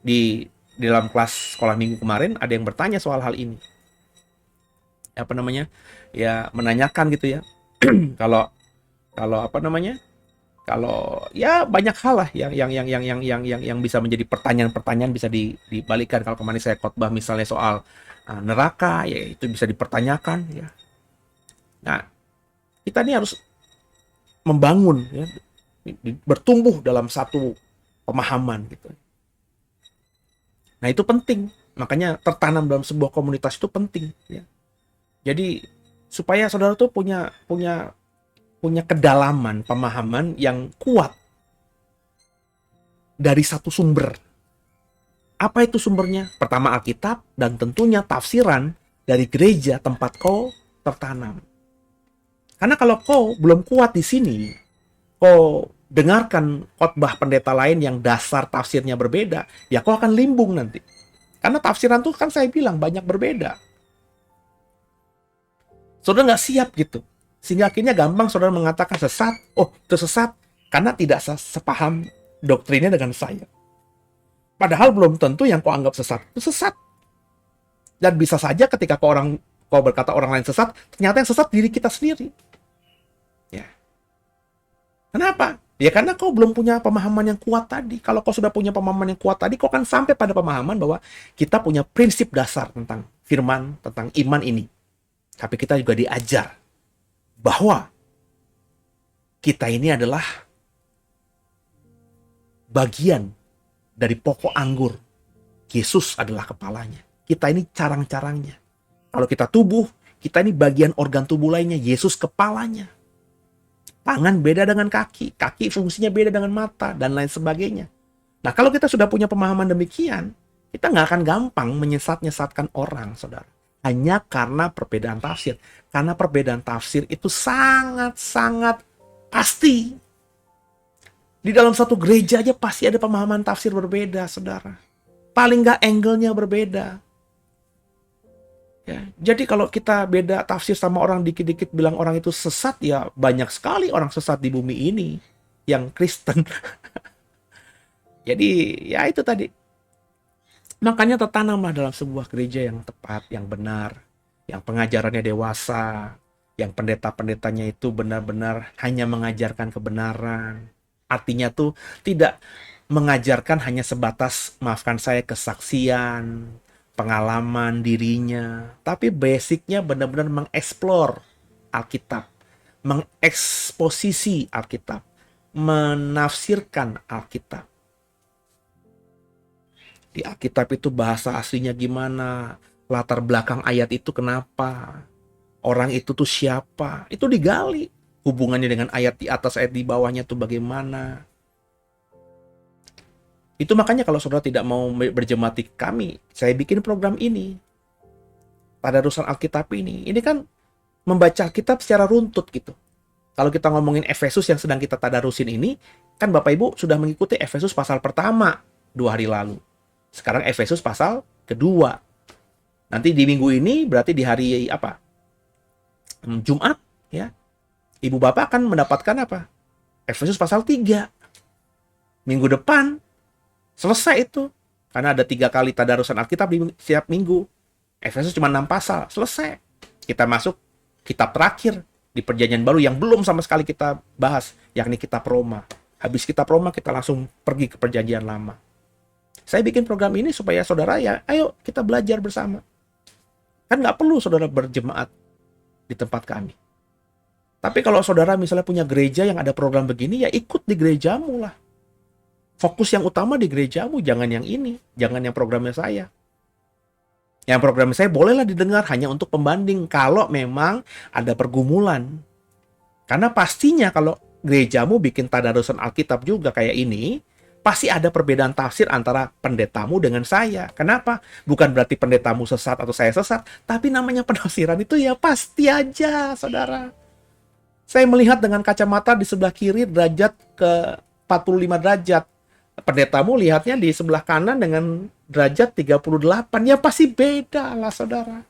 Di dalam kelas sekolah minggu kemarin, ada yang bertanya soal hal ini. Menanyakan gitu ya. kalau ya banyak hal lah yang bisa menjadi pertanyaan-pertanyaan, bisa dibalikkan. Kalau kemarin saya khotbah misalnya soal neraka, ya itu bisa dipertanyakan ya. Nah, kita ini harus membangun ya, bertumbuh dalam satu pemahaman gitu. Nah, itu penting. Makanya tertanam dalam sebuah komunitas itu penting ya. Jadi supaya saudara tuh punya punya punya kedalaman pemahaman yang kuat dari satu sumber. Apa itu sumbernya? Pertama Alkitab dan tentunya tafsiran dari gereja tempat kau tertanam. Karena kalau kau belum kuat di sini, kau dengarkan khotbah pendeta lain yang dasar tafsirnya berbeda, ya kau akan limbung nanti. Karena tafsiran tuh kan saya bilang banyak berbeda. Saudara nggak siap gitu. Sehingga akhirnya gampang saudara mengatakan sesat. Oh, itu sesat karena tidak sepaham doktrinnya dengan saya. Padahal belum tentu yang kau anggap sesat itu sesat. Dan bisa saja ketika kau berkata orang lain sesat, ternyata yang sesat diri kita sendiri. Ya. Kenapa? Ya karena kau belum punya pemahaman yang kuat tadi. Kalau kau sudah punya pemahaman yang kuat tadi, kau akan sampai pada pemahaman bahwa kita punya prinsip dasar tentang firman, tentang iman ini. Tapi kita juga diajar bahwa kita ini adalah bagian dari pokok anggur. Yesus adalah kepalanya. Kita ini carang-carangnya. Kalau kita tubuh, kita ini bagian organ tubuh lainnya. Yesus kepalanya. Tangan beda dengan kaki. Kaki fungsinya beda dengan mata. Dan lain sebagainya. Nah, kalau kita sudah punya pemahaman demikian, kita nggak akan gampang menyesat-nyesatkan orang, saudara. Hanya karena perbedaan tafsir. Karena perbedaan tafsir itu sangat-sangat pasti. Di dalam satu gereja aja pasti ada pemahaman tafsir berbeda, saudara. Paling nggak angle-nya berbeda. Ya, jadi kalau kita beda tafsir sama orang dikit-dikit bilang orang itu sesat, ya banyak sekali orang sesat di bumi ini yang Kristen. Jadi ya itu tadi. Makanya tertanamlah dalam sebuah gereja yang tepat, yang benar, yang pengajarannya dewasa, yang pendeta-pendetanya itu benar-benar hanya mengajarkan kebenaran. Artinya tuh tidak mengajarkan hanya sebatas, maafkan saya, kesaksian, pengalaman dirinya. Tapi basicnya benar-benar mengeksplor Alkitab, mengeksposisi Alkitab, menafsirkan Alkitab. Di Alkitab itu bahasa aslinya gimana, latar belakang ayat itu kenapa, orang itu tuh siapa, itu digali. Hubungannya dengan ayat di atas, ayat di bawahnya tuh bagaimana. Itu makanya kalau saudara tidak mau berjemaat di kami, saya bikin program ini. Tadarusan Alkitab ini. Ini kan membaca Alkitab secara runtut gitu. Kalau kita ngomongin Efesus yang sedang kita tadarusin ini, kan Bapak Ibu sudah mengikuti Efesus pasal pertama 2 hari lalu. Sekarang Efesus pasal kedua. Nanti di minggu ini berarti di hari apa? Jumat, ya. Ibu Bapak akan mendapatkan apa? Efesus pasal 3. Minggu depan selesai itu. Karena ada 3 kali tadarusan Alkitab di setiap minggu. Efesus cuma 6 pasal, selesai. Kita masuk kitab terakhir di Perjanjian Baru yang belum sama sekali kita bahas, yakni kitab Roma. Habis kitab Roma kita langsung pergi ke Perjanjian Lama. Saya bikin program ini supaya saudara ya, ayo kita belajar bersama. Kan nggak perlu saudara berjemaat di tempat kami. Tapi kalau saudara misalnya punya gereja yang ada program begini, ya ikut di gerejamu lah. Fokus yang utama di gerejamu, jangan yang ini. Jangan yang programnya saya. Yang programnya saya bolehlah didengar hanya untuk pembanding kalau memang ada pergumulan. Karena pastinya kalau gerejamu bikin tadarusan Alkitab juga kayak ini, pasti ada perbedaan tafsir antara pendetamu dengan saya. Kenapa? Bukan berarti pendetamu sesat atau saya sesat, tapi namanya penafsiran itu ya pasti aja, saudara. Saya melihat dengan kacamata di sebelah kiri derajat ke 45 derajat. Pendetamu lihatnya di sebelah kanan dengan derajat 38. Ya pasti beda lah, saudara.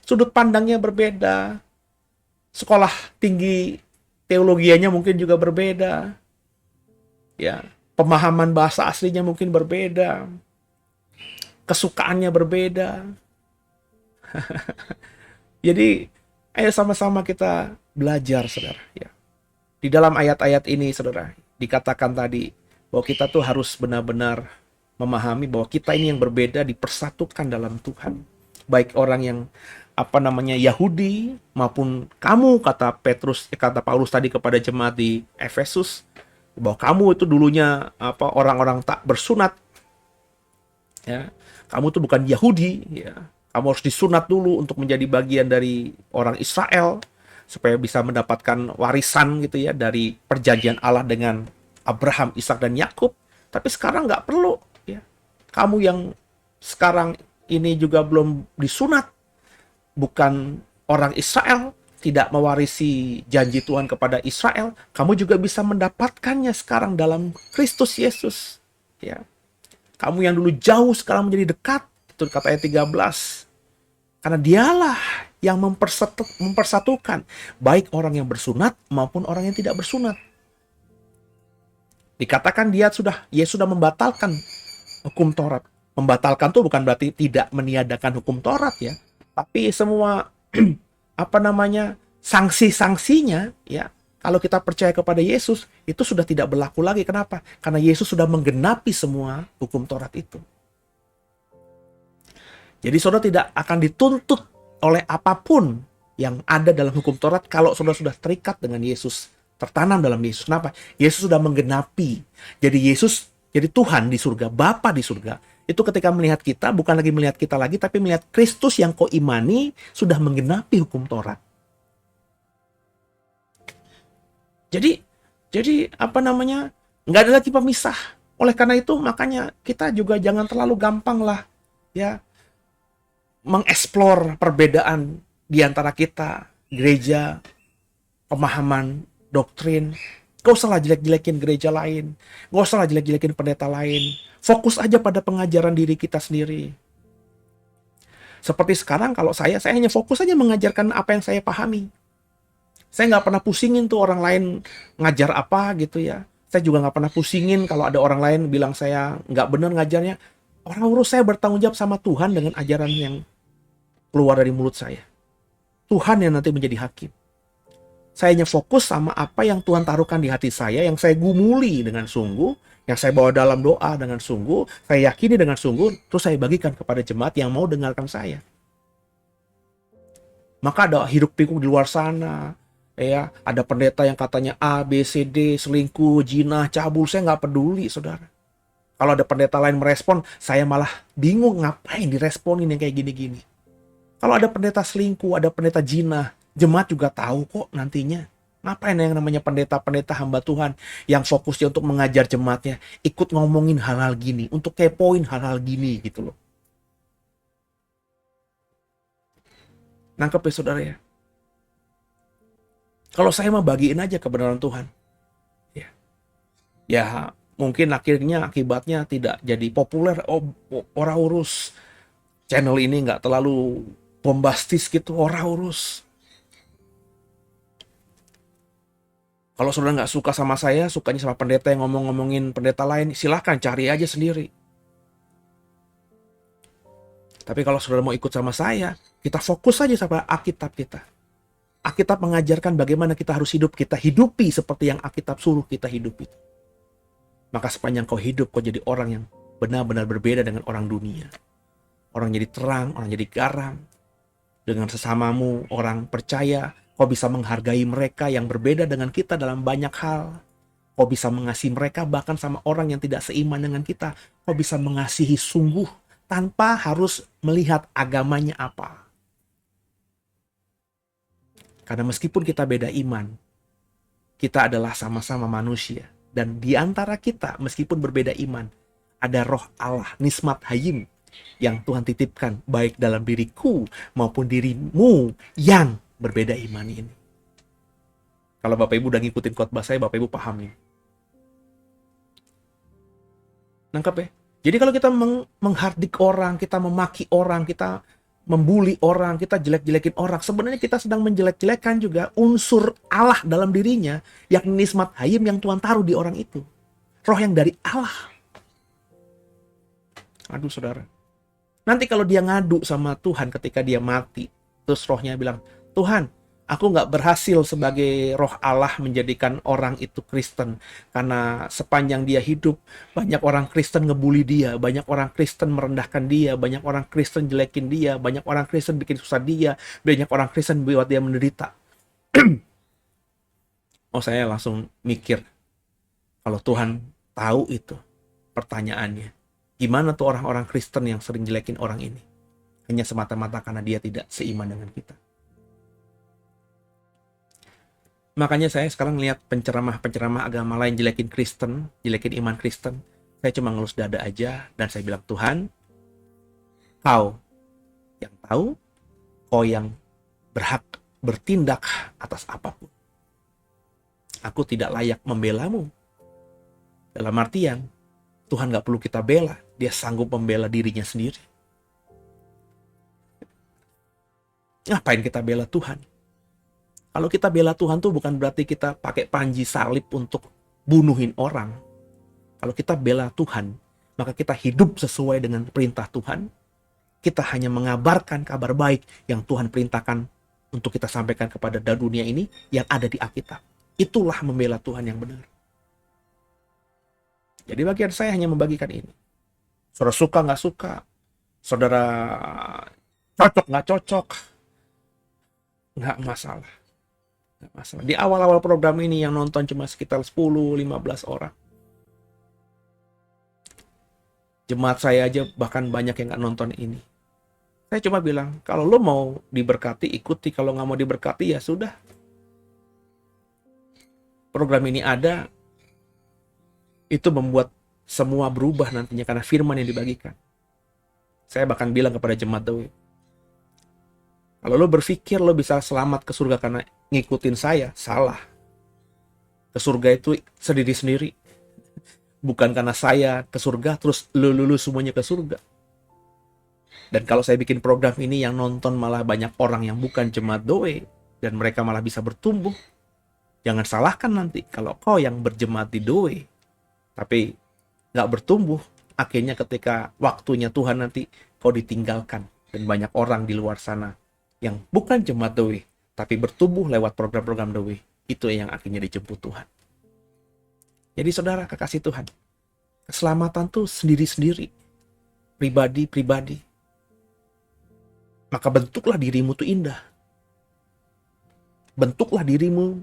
Sudut pandangnya berbeda. Sekolah tinggi teologianya mungkin juga berbeda. Ya, pemahaman bahasa aslinya mungkin berbeda. Kesukaannya berbeda. Jadi, ayo sama-sama kita belajar, saudara. Ya. Di dalam ayat-ayat ini, saudara, dikatakan tadi bahwa kita tuh harus benar-benar memahami bahwa kita ini yang berbeda dipersatukan dalam Tuhan. Baik orang yang Yahudi maupun kamu, kata Paulus tadi kepada jemaat di Efesus, bahwa kamu itu dulunya orang-orang tak bersunat. Ya, kamu tuh bukan Yahudi, ya. Kamu harus disunat dulu untuk menjadi bagian dari orang Israel supaya bisa mendapatkan warisan gitu ya dari perjanjian Allah dengan Abraham, Ishak dan Yakub. Tapi sekarang nggak perlu ya. Kamu yang sekarang ini juga belum disunat, bukan orang Israel, tidak mewarisi janji Tuhan kepada Israel, kamu juga bisa mendapatkannya sekarang dalam Kristus Yesus. Ya. Kamu yang dulu jauh sekarang menjadi dekat. Itu kata ayat 13. Karena dialah yang mempersatukan baik orang yang bersunat maupun orang yang tidak bersunat. Dikatakan Yesus sudah membatalkan hukum Taurat. Membatalkan itu bukan berarti tidak meniadakan hukum Taurat ya. Tapi semua sanksi-sanksinya ya, kalau kita percaya kepada Yesus itu sudah tidak berlaku lagi. Kenapa? Karena Yesus sudah menggenapi semua hukum Taurat itu. Jadi saudara tidak akan dituntut oleh apapun yang ada dalam hukum Taurat kalau saudara sudah terikat dengan Yesus, tertanam dalam Yesus. Kenapa? Yesus sudah menggenapi. Jadi Yesus jadi Tuhan di surga, Bapa di surga. Itu ketika melihat kita, bukan lagi melihat kita lagi, tapi melihat Kristus yang kau imani sudah menggenapi hukum Taurat. Jadi nggak ada lagi pemisah. Oleh karena itu, makanya kita juga jangan terlalu gampang lah, ya, mengeksplor perbedaan di antara kita, gereja, pemahaman, doktrin. Gak usah lah jelek-jelekin gereja lain. Gak usah lah jelek-jelekin pendeta lain. Fokus aja pada pengajaran diri kita sendiri. Seperti sekarang kalau saya hanya fokus aja mengajarkan apa yang saya pahami. Saya nggak pernah pusingin tuh orang lain ngajar apa gitu ya. Saya juga nggak pernah pusingin kalau ada orang lain bilang saya nggak benar ngajarnya. Orang urus saya bertanggung jawab sama Tuhan dengan ajaran yang keluar dari mulut saya. Tuhan yang nanti menjadi hakim. Saya hanya fokus sama apa yang Tuhan taruhkan di hati saya, yang saya gumuli dengan sungguh, yang saya bawa dalam doa dengan sungguh, saya yakini dengan sungguh, terus saya bagikan kepada jemaat yang mau dengarkan saya. Maka ada hiruk-pikuk di luar sana, ya, ada pendeta yang katanya A, B, C, D, selingkuh, jinah, cabul, saya nggak peduli, saudara. Kalau ada pendeta lain merespon, saya malah bingung ngapain diresponin yang kayak gini-gini. Kalau ada pendeta selingkuh, ada pendeta jinah, jemaat juga tahu kok nantinya. Ngapain yang namanya pendeta-pendeta hamba Tuhan yang fokusnya untuk mengajar jemaatnya, ikut ngomongin hal-hal gini, untuk kepoin hal-hal gini gitu loh. Nangkep ya saudara ya? Kalau saya mau bagiin aja kebenaran Tuhan. Ya mungkin akibatnya tidak jadi populer. Orang urus channel ini nggak terlalu bombastis gitu, orang urus. Kalau saudara nggak suka sama saya, sukanya sama pendeta yang ngomongin pendeta lain, silahkan cari aja sendiri. Tapi kalau saudara mau ikut sama saya, kita fokus aja sama Alkitab kita. Alkitab mengajarkan bagaimana kita harus hidup, kita hidupi seperti yang Alkitab suruh kita hidupi. Maka sepanjang kau hidup, kau jadi orang yang benar-benar berbeda dengan orang dunia. Orang jadi terang, orang jadi garam. Dengan sesamamu, orang percaya, kau bisa menghargai mereka yang berbeda dengan kita dalam banyak hal. Kau bisa mengasihi mereka bahkan sama orang yang tidak seiman dengan kita. Kau bisa mengasihi sungguh tanpa harus melihat agamanya apa. Karena meskipun kita beda iman, kita adalah sama-sama manusia. Dan di antara kita, meskipun berbeda iman, ada roh Allah, Nismat Hayim, yang Tuhan titipkan baik dalam diriku maupun dirimu yang berbeda iman ini. Kalau Bapak Ibu udah ngikutin khotbah saya, Bapak Ibu paham ini. Nangkep ya? Jadi kalau kita menghardik orang, kita memaki orang, kita membuli orang, kita jelek-jelekin orang, sebenarnya kita sedang menjelek-jelekan juga unsur Allah dalam dirinya, yakni Nismat Hayim yang Tuhan taruh di orang itu. Roh yang dari Allah. Aduh saudara. Nanti kalau dia ngadu sama Tuhan ketika dia mati, terus rohnya bilang, Tuhan, aku nggak berhasil sebagai roh Allah menjadikan orang itu Kristen. Karena sepanjang dia hidup, banyak orang Kristen ngebully dia, banyak orang Kristen merendahkan dia, banyak orang Kristen jelekin dia, banyak orang Kristen bikin susah dia, banyak orang Kristen buat dia menderita. Saya langsung mikir, kalau Tuhan tahu itu pertanyaannya, gimana tuh orang-orang Kristen yang sering jelekin orang ini? hanya semata-mata karena dia tidak seiman dengan kita. Makanya saya sekarang lihat penceramah-penceramah agama lain jelekin Kristen, jelekin iman Kristen. Saya cuma ngelus dada aja dan saya bilang, Tuhan, Kau yang tahu, Kau yang berhak bertindak atas apapun. Aku tidak layak membela-Mu. Dalam artian, Tuhan gak perlu kita bela, dia sanggup membela dirinya sendiri. Ngapain kita bela Tuhan? Kalau kita bela Tuhan tuh bukan berarti kita pakai panji salib untuk bunuhin orang. Kalau kita bela Tuhan, maka kita hidup sesuai dengan perintah Tuhan. Kita hanya mengabarkan kabar baik yang Tuhan perintahkan untuk kita sampaikan kepada dunia ini yang ada di Alkitab. Itulah membela Tuhan yang benar. Jadi bagian saya hanya membagikan ini. Saudara suka nggak suka, saudara cocok nggak cocok, nggak masalah. Nggak masalah. Di awal-awal program ini yang nonton cuma sekitar 10-15 orang. Jemaat saya aja bahkan banyak yang nggak nonton ini. Saya cuma bilang, kalau lo mau diberkati, ikuti. Kalau nggak mau diberkati, ya sudah. Program ini ada, itu membuat semua berubah nantinya karena firman yang dibagikan. Saya bahkan bilang kepada jemaat Dewi, kalau lo berpikir lo bisa selamat ke surga karena ngikutin saya, salah. Ke surga itu sendiri-sendiri. Bukan karena saya ke surga, terus lu semuanya ke surga. Dan kalau saya bikin program ini yang nonton malah banyak orang yang bukan jemaat Doe, dan mereka malah bisa bertumbuh, jangan salahkan nanti kalau kau yang berjemaat di Doe, tapi gak bertumbuh, akhirnya ketika waktunya Tuhan nanti kau ditinggalkan. Dan banyak orang di luar sana yang bukan jemaat Doe, tapi bertumbuh lewat program-program Doe, itu yang akhirnya dijemput Tuhan. Jadi saudara kekasih Tuhan, keselamatan tuh sendiri-sendiri, pribadi-pribadi. Maka bentuklah dirimu tuh indah. Bentuklah dirimu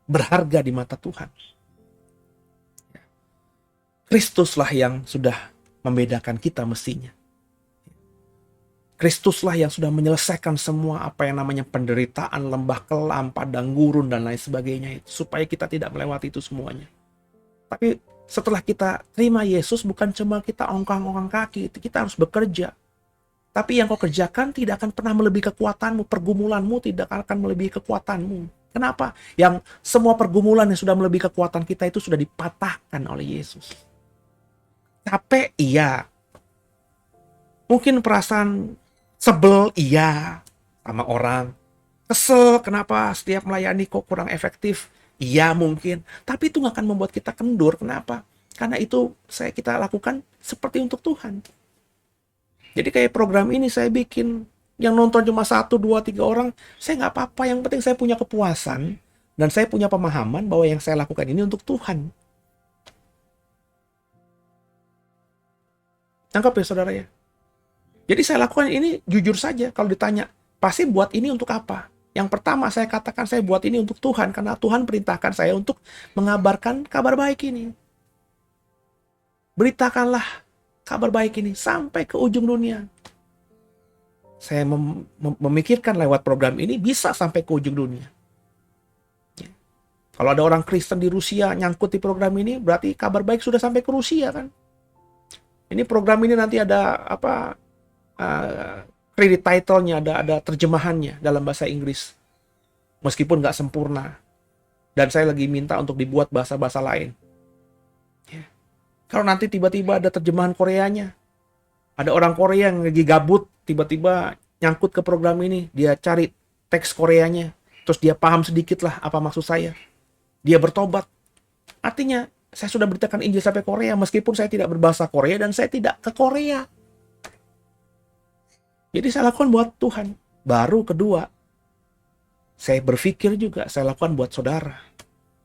berharga di mata Tuhan. Kristuslah yang sudah membedakan kita mestinya. Kristuslah yang sudah menyelesaikan semua apa yang namanya penderitaan, lembah kelam, padang gurun, dan lain sebagainya itu, supaya kita tidak melewati itu semuanya. Tapi setelah kita terima Yesus, bukan cuma kita ongkang-ongkang kaki, kita harus bekerja. Tapi yang kau kerjakan tidak akan pernah melebihi kekuatanmu, pergumulanmu tidak akan melebihi kekuatanmu. Kenapa? Yang semua pergumulan yang sudah melebihi kekuatan kita itu sudah dipatahkan oleh Yesus. Capek, iya. Mungkin perasaan sebel, iya, sama orang. Kesel, kenapa setiap melayani kok kurang efektif? Iya mungkin. Tapi itu nggak akan membuat kita kendur. Kenapa? Karena itu kita lakukan seperti untuk Tuhan. Jadi kayak program ini saya bikin, yang nonton cuma 1, 2, 3 orang, saya nggak apa-apa. Yang penting saya punya kepuasan, dan saya punya pemahaman bahwa yang saya lakukan ini untuk Tuhan. Tangkap ya saudara ya? Jadi saya lakukan ini jujur saja. Kalau ditanya, pasti buat ini untuk apa? Yang pertama saya katakan saya buat ini untuk Tuhan. Karena Tuhan perintahkan saya untuk mengabarkan kabar baik ini. Beritakanlah kabar baik ini sampai ke ujung dunia. Saya memikirkan lewat program ini bisa sampai ke ujung dunia. Ya. Kalau ada orang Kristen di Rusia nyangkut di program ini, berarti kabar baik sudah sampai ke Rusia kan? Ini program ini nanti ada credit title-nya, ada terjemahannya dalam bahasa Inggris. Meskipun nggak sempurna. Dan saya lagi minta untuk dibuat bahasa-bahasa lain. Ya. Kalau nanti tiba-tiba ada terjemahan Koreanya, ada orang Korea yang lagi gabut, tiba-tiba nyangkut ke program ini, dia cari teks Koreanya, terus dia paham sedikit lah apa maksud saya. Dia bertobat. Artinya, saya sudah beritakan Injil sampai Korea, meskipun saya tidak berbahasa Korea dan saya tidak ke Korea. Jadi saya lakukan buat Tuhan. Baru kedua, saya berpikir juga, saya lakukan buat saudara.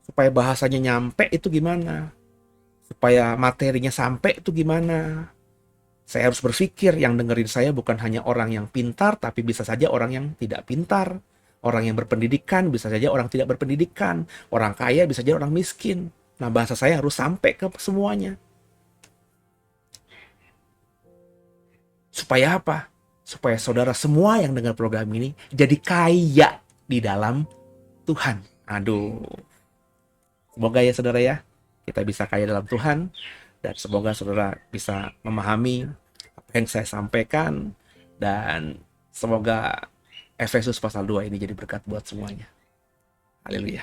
Supaya bahasanya nyampe itu gimana? Supaya materinya sampai itu gimana? Saya harus berpikir yang dengerin saya bukan hanya orang yang pintar, tapi bisa saja orang yang tidak pintar. Orang yang berpendidikan, bisa saja orang tidak berpendidikan. Orang kaya, bisa saja orang miskin. Nah, bahasa saya harus sampai ke semuanya. Supaya apa? supaya saudara semua yang dengar program ini jadi kaya di dalam Tuhan. Aduh, semoga ya saudara ya, kita bisa kaya dalam Tuhan, dan semoga saudara bisa memahami apa yang saya sampaikan, dan semoga Efesus pasal 2 ini jadi berkat buat semuanya. Haleluya.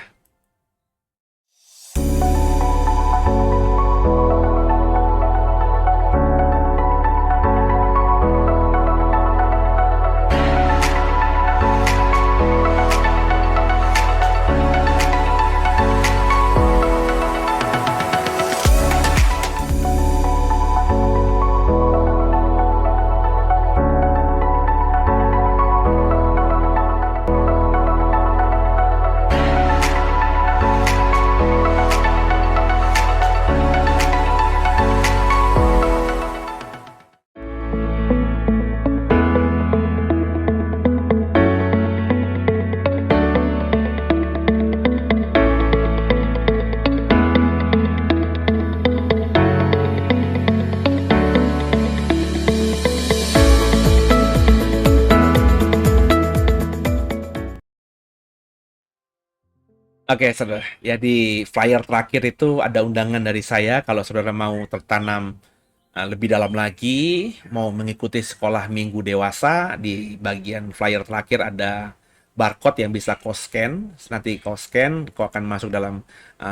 Oke, saudara. Ya, di flyer terakhir itu ada undangan dari saya kalau saudara mau tertanam lebih dalam lagi, mau mengikuti sekolah minggu dewasa. Di bagian flyer terakhir ada barcode yang bisa kau scan. Nanti kau scan, kau akan masuk dalam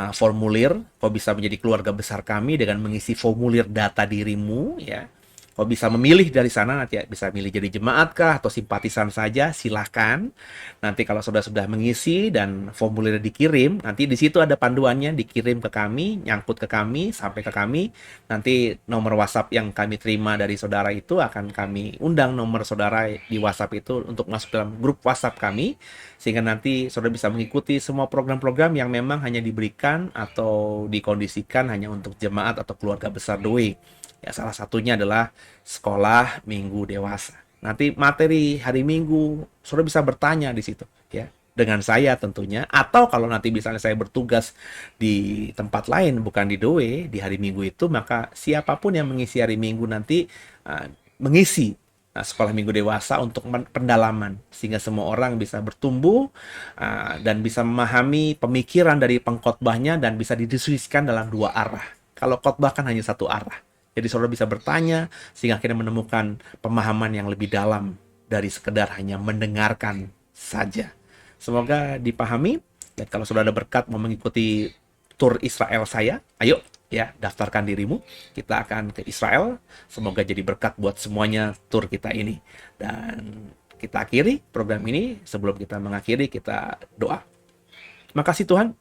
formulir. Kau bisa menjadi keluarga besar kami dengan mengisi formulir data dirimu, ya. Kau bisa memilih dari sana, nanti bisa milih jadi jemaat kah atau simpatisan saja, silahkan. Nanti kalau sudah mengisi dan formulir dikirim, nanti di situ ada panduannya, dikirim ke kami, nyangkut ke kami, sampai ke kami. Nanti nomor WhatsApp yang kami terima dari saudara itu akan kami undang nomor saudara di WhatsApp itu untuk masuk dalam grup WhatsApp kami, sehingga nanti saudara bisa mengikuti semua program-program yang memang hanya diberikan atau dikondisikan hanya untuk jemaat atau keluarga besar Doi. Ya, salah satunya adalah sekolah minggu dewasa. Nanti materi hari Minggu, saudara bisa bertanya di situ, ya, dengan saya tentunya. Atau kalau nanti misalnya saya bertugas di tempat lain, bukan di Doe, di hari Minggu itu, maka siapapun yang mengisi hari Minggu nanti mengisi sekolah minggu dewasa untuk pendalaman, sehingga semua orang bisa bertumbuh dan bisa memahami pemikiran dari pengkhotbahnya dan bisa didiskusikan dalam dua arah. Kalau khotbah kan hanya satu arah. Jadi saudara bisa bertanya sehingga akhirnya menemukan pemahaman yang lebih dalam dari sekedar hanya mendengarkan saja. Semoga dipahami, dan kalau saudara ada berkat mau mengikuti tur Israel saya, ayo ya daftarkan dirimu. Kita akan ke Israel. Semoga jadi berkat buat semuanya tur kita ini. Dan kita akhiri program ini. Sebelum kita mengakhiri, kita doa. Terima kasih Tuhan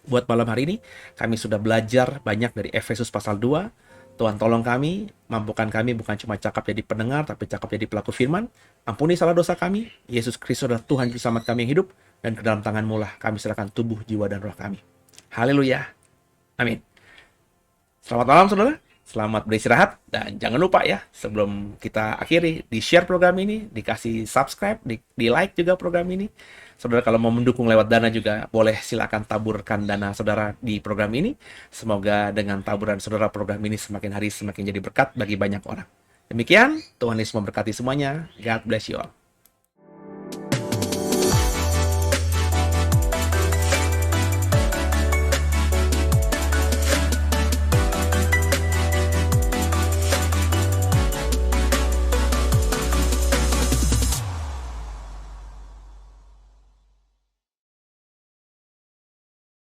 buat malam hari ini. Kami sudah belajar banyak dari Efesus pasal 2. Tuhan tolong kami, mampukan kami bukan cuma cakap jadi pendengar, tapi cakap jadi pelaku firman. Ampuni salah dosa kami. Yesus Kristus adalah Tuhan Juru Selamat kami yang hidup, dan ke dalam tangan-Mu lah kami serahkan tubuh, jiwa, dan roh kami. Haleluya. Amin. Selamat malam saudara. Selamat beristirahat. Dan jangan lupa ya, sebelum kita akhiri, di-share program ini, dikasih subscribe, di-like juga program ini. Saudara kalau mau mendukung lewat dana juga boleh, silakan taburkan dana saudara di program ini. Semoga dengan taburan saudara program ini semakin hari semakin jadi berkat bagi banyak orang. Demikian, Tuhan Yesus memberkati semuanya. God bless you all.